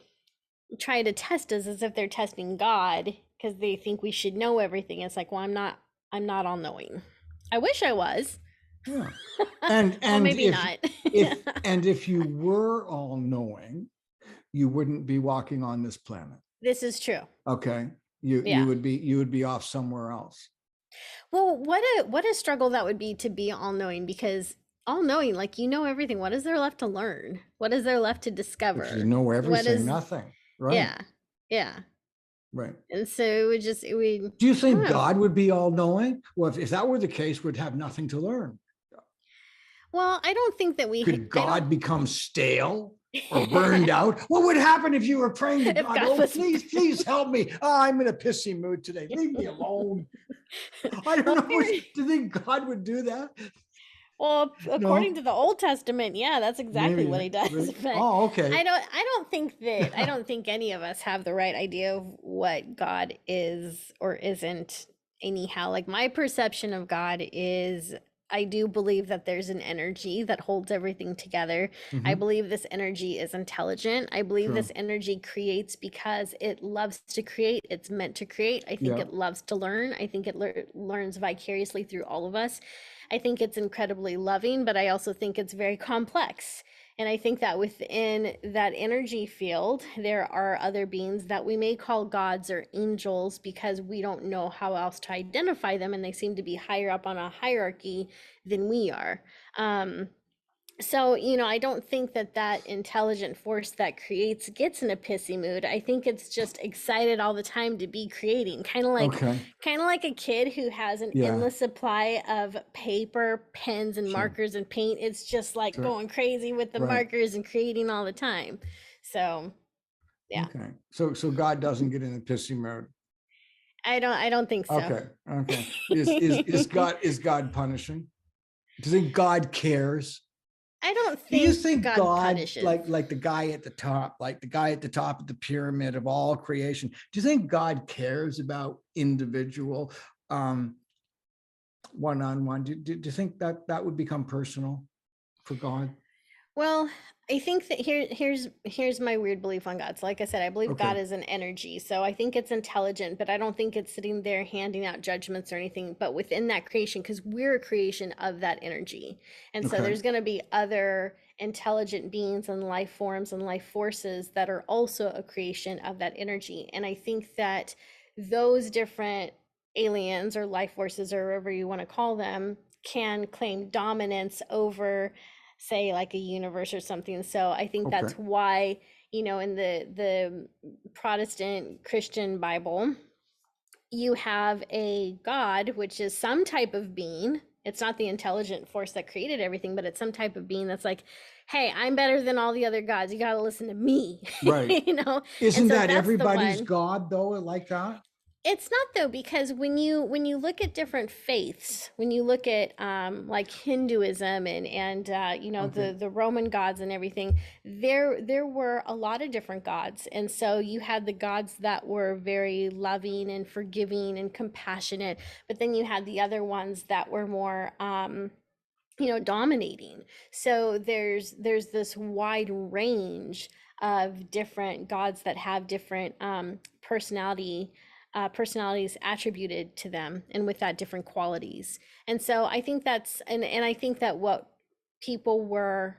try to test us as if they're testing God, because they think we should know everything. It's like, well, I'm not all knowing. I wish I was. Yeah. And well, maybe not. if you were all knowing, you wouldn't be walking on this planet. This is true. Okay. You would be off somewhere else. Well, what a struggle that would be, to be all knowing, because all knowing, like, you know everything. What is there left to learn? What is there left to discover? If you know everything, nothing. Right. Yeah. Right. And so it would just, do you think God would be all knowing? Well, if that were the case, we'd have nothing to learn. Well, I don't think that could God become stale or burned out? What would happen if you were praying to God? Oh, please help me. Oh, I'm in a pissy mood today. Leave me alone. I don't know. Do you think God would do that? Well, according to the Old Testament, yeah, that's exactly what he does. Really? But okay. I don't think any of us have the right idea of what God is or isn't anyhow. Like, my perception of God is I do believe that there's an energy that holds everything together. I Hmm. believe this energy is intelligent. I believe True. this energy creates because it loves to create. It's meant to create. I think Yeah. it loves to learn. I think it learns vicariously through all of us. I think it's incredibly loving, but I also think it's very complex. And I think that within that energy field, there are other beings that we may call gods or angels because we don't know how else to identify them, and they seem to be higher up on a hierarchy than we are. Um, so, I don't think that that intelligent force that creates gets in a pissy mood. I think it's just excited all the time to be creating, Okay. kind of like a kid who has an Yeah. endless supply of paper, pens, and Sure. markers and paint. It's just like Sure. going crazy with the Right. markers and creating all the time. So, yeah. Okay. So God doesn't get in a pissy mode. I don't think so. Okay. Okay. Is God punishing? Do you think God cares? I don't Do you think think God God, punishes. like the guy at the top, like the guy at the top of the pyramid of all creation, do you think God cares about individual um one-on-one? Do you think that that would become personal for God? Well, I think that here's my weird belief on God. So like I said, I believe Okay. God is an energy. So I think it's intelligent, but I don't think it's sitting there handing out judgments or anything. But within that creation, because we're a creation of that energy. And so Okay. there's going to be other intelligent beings and life forms and life forces that are also a creation of that energy. And I think that those different aliens or life forces or whatever you want to call them can claim dominance over, say, like a universe or something. So I think Okay. that's why, in the Protestant Christian Bible, you have a God, which is some type of being. It's not the intelligent force that created everything, but it's some type of being that's like, hey, I'm better than all the other gods. You got to listen to me, Right. And Isn't so that that's the everybody's one. God though, like that? It's not though, because when you look at different faiths, when you look at like Hinduism and Okay. the Roman gods and everything, there were a lot of different gods, and so you had the gods that were very loving and forgiving and compassionate, but then you had the other ones that were more dominating. So there's this wide range of different gods that have different personalities attributed to them, and with that different qualities. And so I think that's and I think that what people were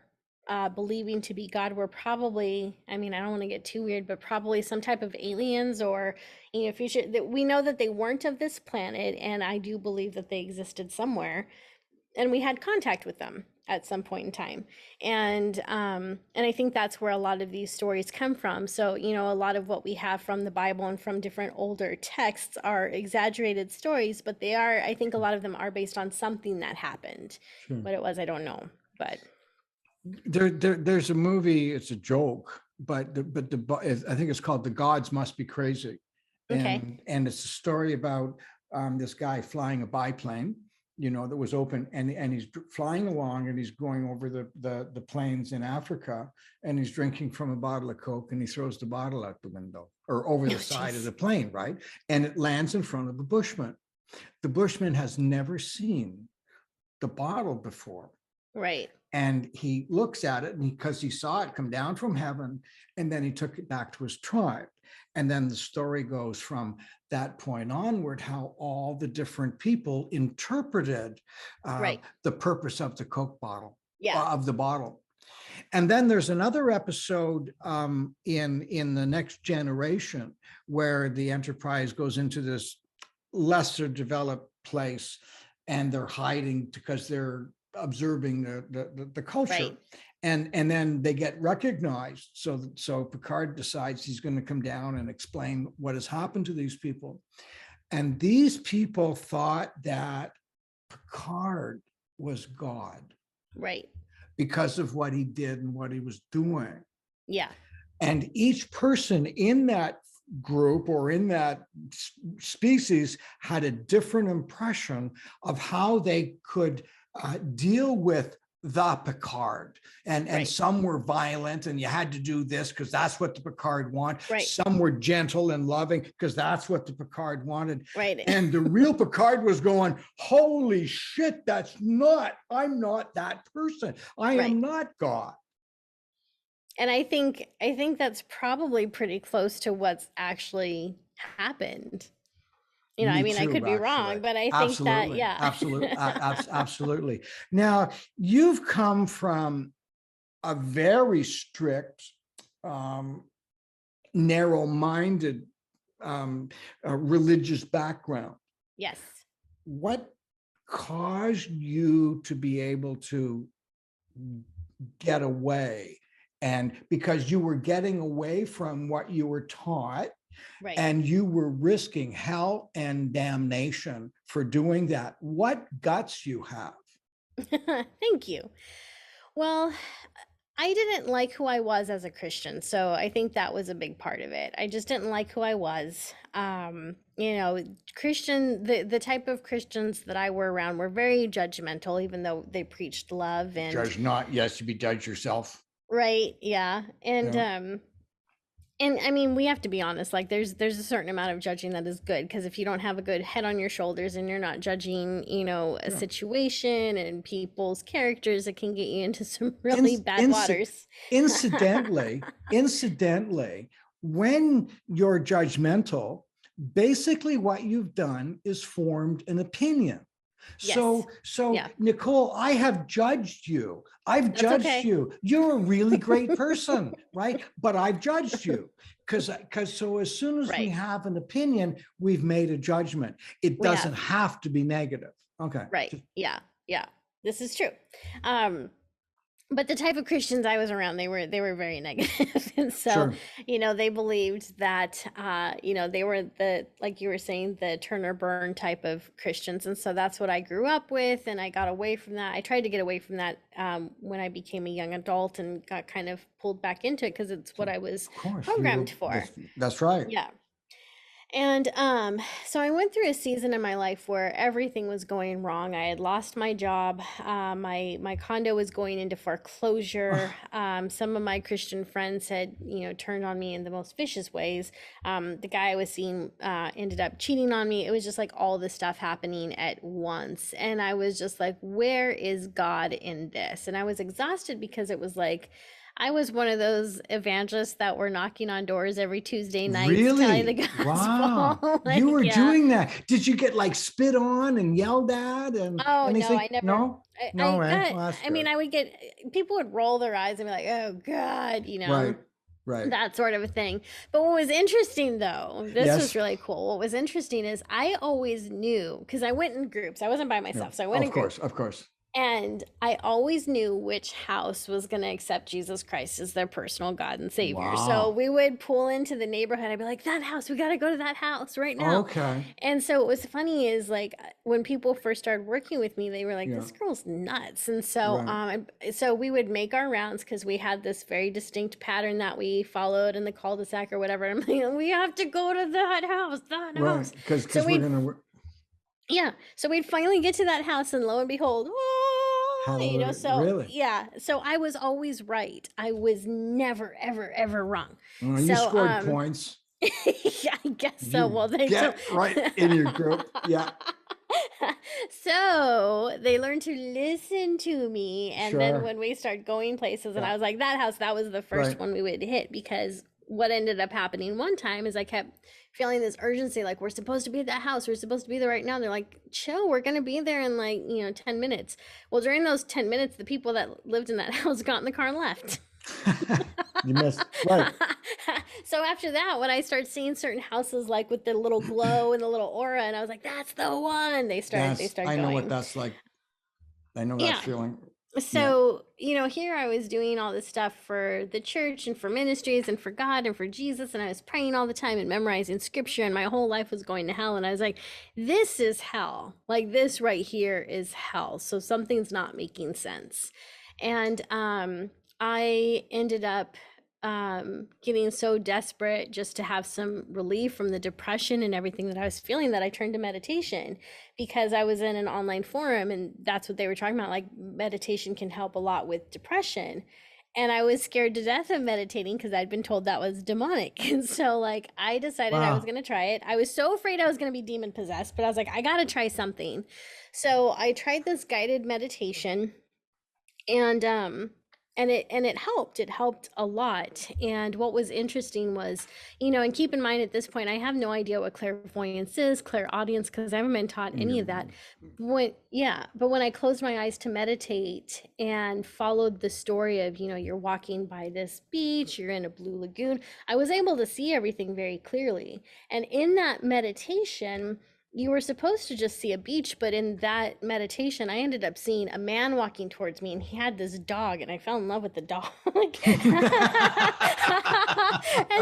believing to be God were probably, I mean, I don't want to get too weird, but probably some type of aliens or future, that we know that they weren't of this planet, and I do believe that they existed somewhere, and we had contact with them at some point in time. And I think that's where a lot of these stories come from. So a lot of what we have from the Bible and from different older texts are exaggerated stories, but they are, I think a lot of them are based on something that happened. Sure. What it was, I don't know, but There's a movie, it's a joke, but I think it's called The Gods Must Be Crazy. okay. And it's a story about this guy flying a biplane, that was open, and he's flying along, and he's going over the plains in Africa, and he's drinking from a bottle of Coke, and he throws the bottle out the window or over Oh, the side of jeez. the plane, right? And it lands in front of a bushman. The bushman has never seen the bottle before. Right. And he looks at it, and because he saw it come down from heaven, and then he took it back to his tribe. And then the story goes from that point onward, how all the different people interpreted Right. the purpose of the Coke bottle, Yeah. of the bottle. And then there's another episode in the Next Generation where the Enterprise goes into this lesser developed place, and they're hiding because they're observing the culture. Right. And then they get recognized. So Picard decides he's going to come down and explain what has happened to these people. And these people thought that Picard was God Right. because of what he did and what he was doing. Yeah. And each person in that group or in that species had a different impression of how they could deal with the Picard, and Right. some were violent and you had to do this because that's what the Picard wanted. Right. Some were gentle and loving because that's what the Picard wanted. Right. And the real Picard was going, holy shit, I'm not that person. I am not God. And I think that's probably pretty close to what's actually happened. You know, Me I mean, too, I could be wrong, but I think that, yeah. Absolutely. Now, you've come from a very strict, narrow-minded religious background. Yes. What caused you to be able to get away? And because you were getting away from what you were taught, right, and you were risking hell and damnation for doing that. What guts you have? Thank you. Well, I didn't like who I was as a Christian, so I think that was a big part of it. I just didn't like who I was. You know, the type of Christians that I were around were very judgmental, even though they preached love and judge not, yes, you be judge yourself. Right, yeah. And I mean, we have to be honest, like there's a certain amount of judging that is good, because if you don't have a good head on your shoulders and you're not judging, you know, a situation and people's characters, it can get you into some really bad waters. Incidentally, when you're judgmental, basically what you've done is formed an opinion. Yes. So Nicole, I have judged you. I've judged you. You're a really great person, right? But I've judged you because so as soon as we have an opinion, we've made a judgment. It doesn't have to be negative. Okay. Right. Yeah. This is true. But the type of Christians I was around, they were very negative. And so, you know, they believed that, you know, they were like you were saying, the turn or burn type of Christians. And so that's what I grew up with. And I got away from that. I tried to get away from that when I became a young adult and got kind of pulled back into it because it's what I was programmed for. That's right. Yeah. And so I went through a season in my life where everything was going wrong. I had lost my job. My condo was going into foreclosure. Some of my Christian friends had, you know, turned on me in the most vicious ways. The guy I was seeing ended up cheating on me. It was just like all this stuff happening at once. And I was just like, where is God in this? And I was exhausted because it was like, I was one of those evangelists that were knocking on doors every Tuesday night telling the gospel. Wow. Like, you were doing that. Did you get like spit on and yelled at and anything? No, I never. No? I mean, I would get, people would roll their eyes and be like, oh God, you know. Right. That sort of a thing. But what was interesting though, this was really cool. What was interesting is I always knew, because I went in groups. I wasn't by myself. So I went in groups. Of course. And I always knew which house was going to accept Jesus Christ as their personal God and Savior. Wow. So we would pull into the neighborhood. I'd be like, that house, we got to go to that house right now. Okay. And so what was funny is like when people first started working with me, they were like, this girl's nuts. And so, so we would make our rounds because we had this very distinct pattern that we followed in the cul-de-sac or whatever. I'm like, we have to go to that house, house. Because we're going to... Yeah. So we'd finally get to that house and lo and behold, you know, so so I was always right. I was never, ever wrong. Well, you scored points. Yeah, I guess so. Well, they get right in your group. Yeah. So they learned to listen to me. And then when we started going places and I was like, that house, that was the first one we would hit, because what ended up happening one time is I kept feeling this urgency, like, we're supposed to be at that house. We're supposed to be there right now. They're like, chill, we're going to be there in like, 10 minutes. Well, during those 10 minutes, the people that lived in that house got in the car and left. You missed. Right. So after that, when I started seeing certain houses, like with the little glow and the little aura, and I was like, that's the one. They started I know what that's like. I know that feeling. So, here I was doing all this stuff for the church and for ministries and for God and for Jesus. And I was praying all the time and memorizing scripture, and my whole life was going to hell. And I was like, this is hell. Like, this right here is hell. So something's not making sense. And I ended up getting so desperate just to have some relief from the depression and everything that I was feeling, that I turned to meditation, because I was in an online forum and that's what they were talking about. Like, meditation can help a lot with depression. And I was scared to death of meditating because I'd been told that was demonic. And so, like, I decided I was Wow. going to try it. I was so afraid I was going to be demon possessed, but I was like, I got to try something. So I tried this guided meditation, and it helped. It helped a lot. And what was interesting was, and keep in mind, at this point I have no idea what clairvoyance is, clairaudience, because I haven't been taught any of that. But when I closed my eyes to meditate and followed the story of, you're walking by this beach, you're in a blue lagoon, I was able to see everything very clearly. And in that meditation, you were supposed to just see a beach, but in that meditation, I ended up seeing a man walking towards me, and he had this dog, and I fell in love with the dog. And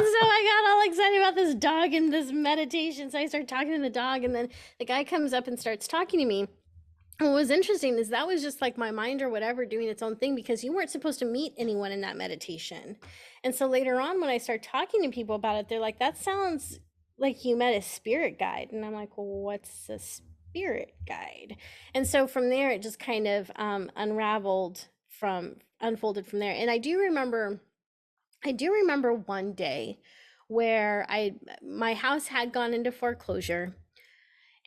so I got all excited about this dog in this meditation. So I started talking to the dog, and then the guy comes up and starts talking to me. What was interesting is that was just like my mind or whatever doing its own thing, because you weren't supposed to meet anyone in that meditation. And so later on, when I start talking to people about it, they're like, that sounds like you met a spirit guide. And I'm like, well, what's a spirit guide? And so from there, it just kind of unfolded from there. And I do remember one day where my house had gone into foreclosure,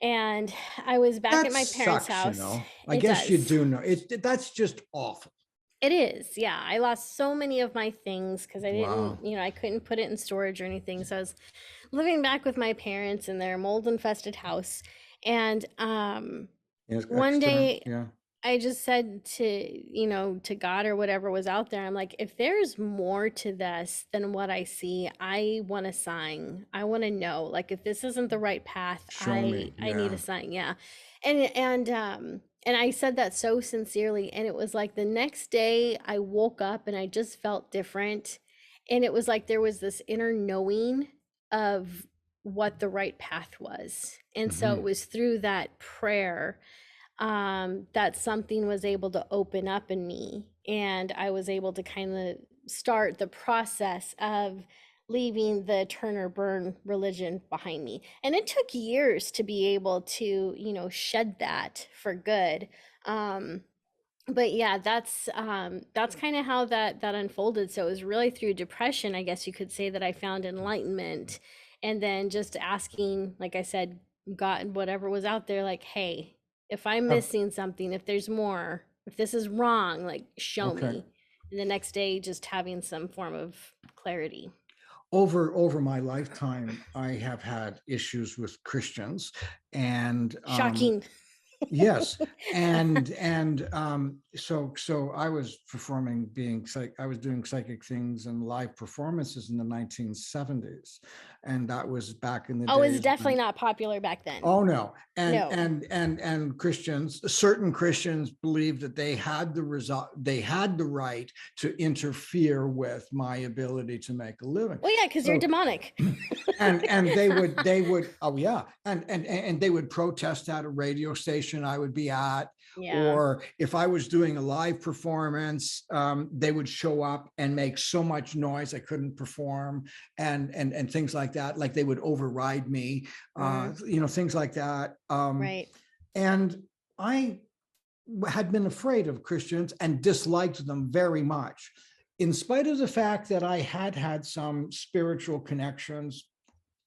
and I was back That at my parents' sucks, house. I It guess you does. do know. That's just awful. It is. Yeah. I lost so many of my things because I didn't, Wow. I couldn't put it in storage or anything. So I was living back with my parents in their mold infested house. And Yes, one extra. day Yeah. I just said to God or whatever was out there, I'm like, if there's more to this than what I see, I want a sign. I want to know. Like, if this isn't the right path, Show I me. I need a Yeah. sign. Yeah. And I said that so sincerely. And it was like the next day I woke up and I just felt different. And it was like there was this inner knowing of what the right path was. And so it Hmm. was through that prayer that something was able to open up in me, and I was able to kind of start the process of leaving the turn or burn religion behind me. And it took years to be able to, shed that for good. Um, but yeah, that's kind of how that unfolded. So it was really through depression, I guess you could say, that I found enlightenment, and then just asking, like I said, God, whatever was out there, like, hey, if I'm Uh, missing something, if there's more, if this is wrong, like, show okay. me. And the next day, just having some form of clarity. Over my lifetime, I have had issues with Christians, and Shocking. yes, so I was I was doing psychic things and live performances in the 1970s, and that was back in the Oh, it's days definitely when. not popular back then. Oh no. No. And Christians, certain Christians believed that they had the right to interfere with my ability to make a living. Well, yeah, because you're So demonic. and they would oh yeah, and they would protest at a radio station I would be at, Yeah. or if I was doing a live performance, they would show up and make so much noise I couldn't perform, and things like that, like they would override me, Mm, things like that. right. And I had been afraid of Christians and disliked them very much, in spite of the fact that I had had some spiritual connections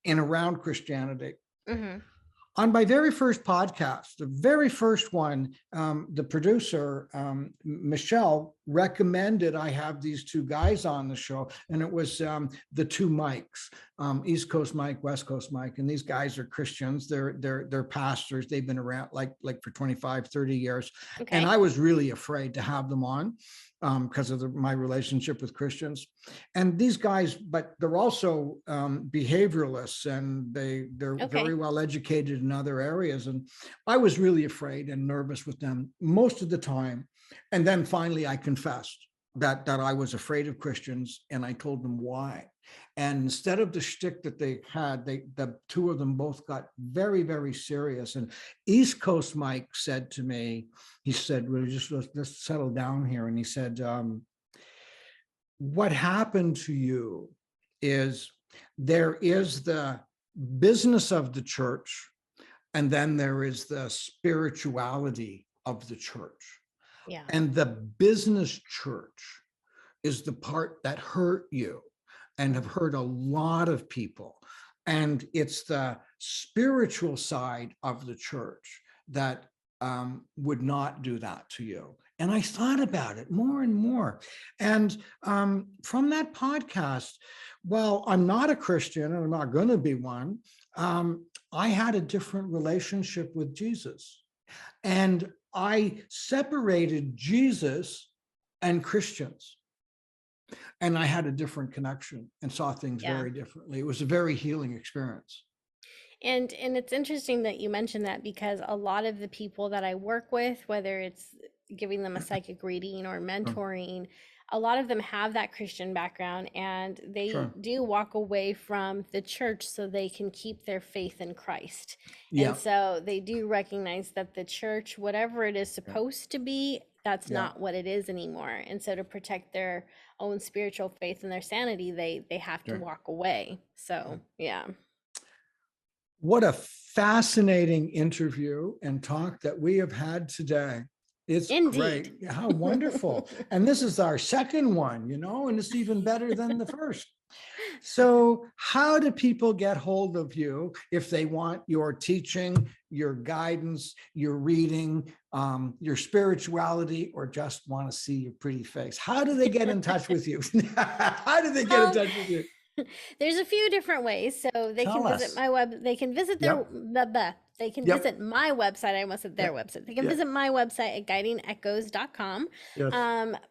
in around Christianity. Hmm. On my very first podcast, the very first one, the producer, Michelle, recommended I have these two guys on the show. And it was the two Mikes, East Coast Mike, West Coast Mike. And these guys are Christians. They're pastors. They've been around like for 25, 30 years. And Okay. I was really afraid to have them on because of my relationship with Christians. And these guys, but they're also behavioralists, and they're very Okay. well educated in other areas. And I was really afraid and nervous with them most of the time. And then finally I confessed that I was afraid of Christians, and I told them why. And instead of the shtick that they had, the two of them both got very, very serious. And East Coast Mike said to me, he said, "Well, let's settle down here." And he said, what happened to you is there is the business of the church, and then there is the spirituality of the church. Yeah. And the business church is the part that hurt you and have hurt a lot of people. And it's the spiritual side of the church that would not do that to you. And I thought about it more and more. And from that podcast, well, I'm not a Christian and I'm not going to be one. I had a different relationship with Jesus. And I separated Jesus and Christians. And I had a different connection and saw things very differently. It was a very healing experience. And it's interesting that you mentioned that, because a lot of the people that I work with, whether it's giving them a psychic reading or mentoring, a lot of them have that Christian background, and they do walk away from the church so they can keep their faith in Christ. And so they do recognize that the church, whatever it is supposed to be, that's not what it is anymore. And so to protect their own spiritual faith and their sanity, they have to walk away. So, yeah. What a fascinating interview and talk that we have had today. It's great. How wonderful. And this is our second one, you know, and it's even better than the first. So how do people get hold of you if they want your teaching, your guidance, your reading, your spirituality, or just want to see your pretty face? How do they get in touch with you? How do they get in touch with you? There's a few different ways. So they can visit my web. They can visit their they can visit my website. I almost said their website. They can visit my website at guidingechoes.com.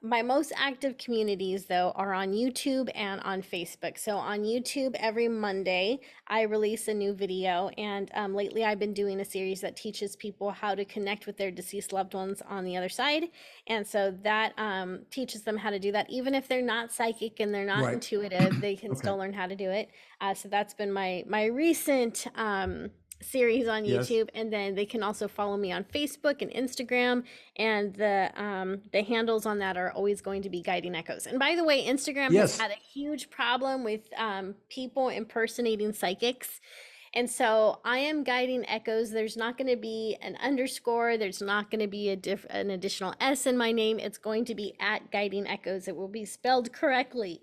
My most active communities, though, are on YouTube and on Facebook. So on YouTube, every Monday, I release a new video. And lately, I've been doing a series that teaches people how to connect with their deceased loved ones on the other side. And so that teaches them how to do that. Even if they're not psychic and they're not intuitive, they can still learn how to do it. So that's been my recent series on YouTube. And then they can also follow me on Facebook and Instagram, and the handles on that are always going to be Guiding Echoes. And by the way, Instagram has had a huge problem with people impersonating psychics. And so I am Guiding Echoes. There's not going to be an underscore. There's not going to be an additional S in my name. It's going to be at Guiding Echoes. It will be spelled correctly.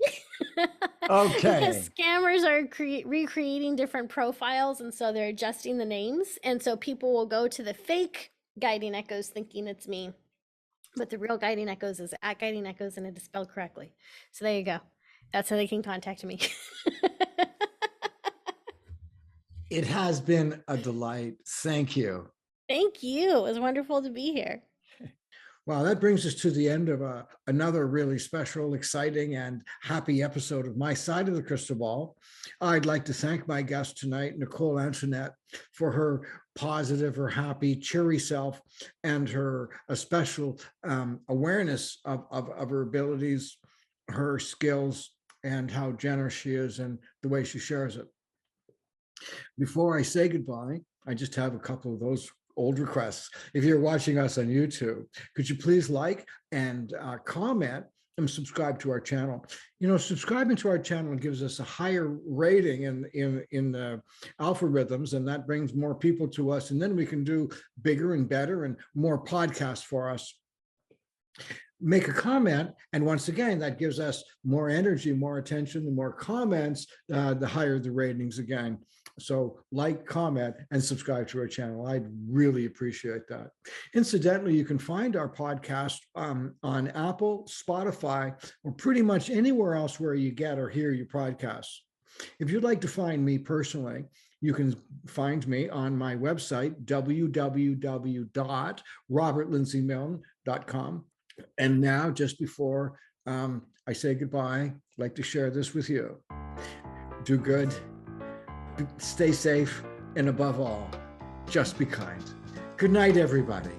Because scammers are recreating different profiles, and so they're adjusting the names. And so people will go to the fake Guiding Echoes thinking it's me. But the real Guiding Echoes is at Guiding Echoes, and it is spelled correctly. So there you go. That's how they can contact me. It has been a delight. Thank you. Thank you. It was wonderful to be here. Well, that brings us to the end of another really special, exciting, and happy episode of My Side of the Crystal Ball. I'd like to thank my guest tonight, Nicole Antoinette, for her positive, her happy, cheery self, and her special awareness of her abilities, her skills, and how generous she is and the way she shares it. Before I say goodbye, I just have a couple of those old requests. If you're watching us on YouTube, could you please like and comment and subscribe to our channel? You know, subscribing to our channel gives us a higher rating in the algorithms, and that brings more people to us, and then we can do bigger and better and more podcasts for us. Make a comment, and once again, that gives us more energy, more attention. The more comments, the higher the ratings again. So like, comment, and subscribe to our channel. I'd really appreciate that. Incidentally, you can find our podcast on Apple, Spotify, or pretty much anywhere else where you get or hear your podcasts. If you'd like to find me personally, you can find me on my website, www.robertlindsymilne.com. And now, just before I say goodbye, I'd like to share this with you. Do good, stay safe, and above all, just be kind. Good night, everybody.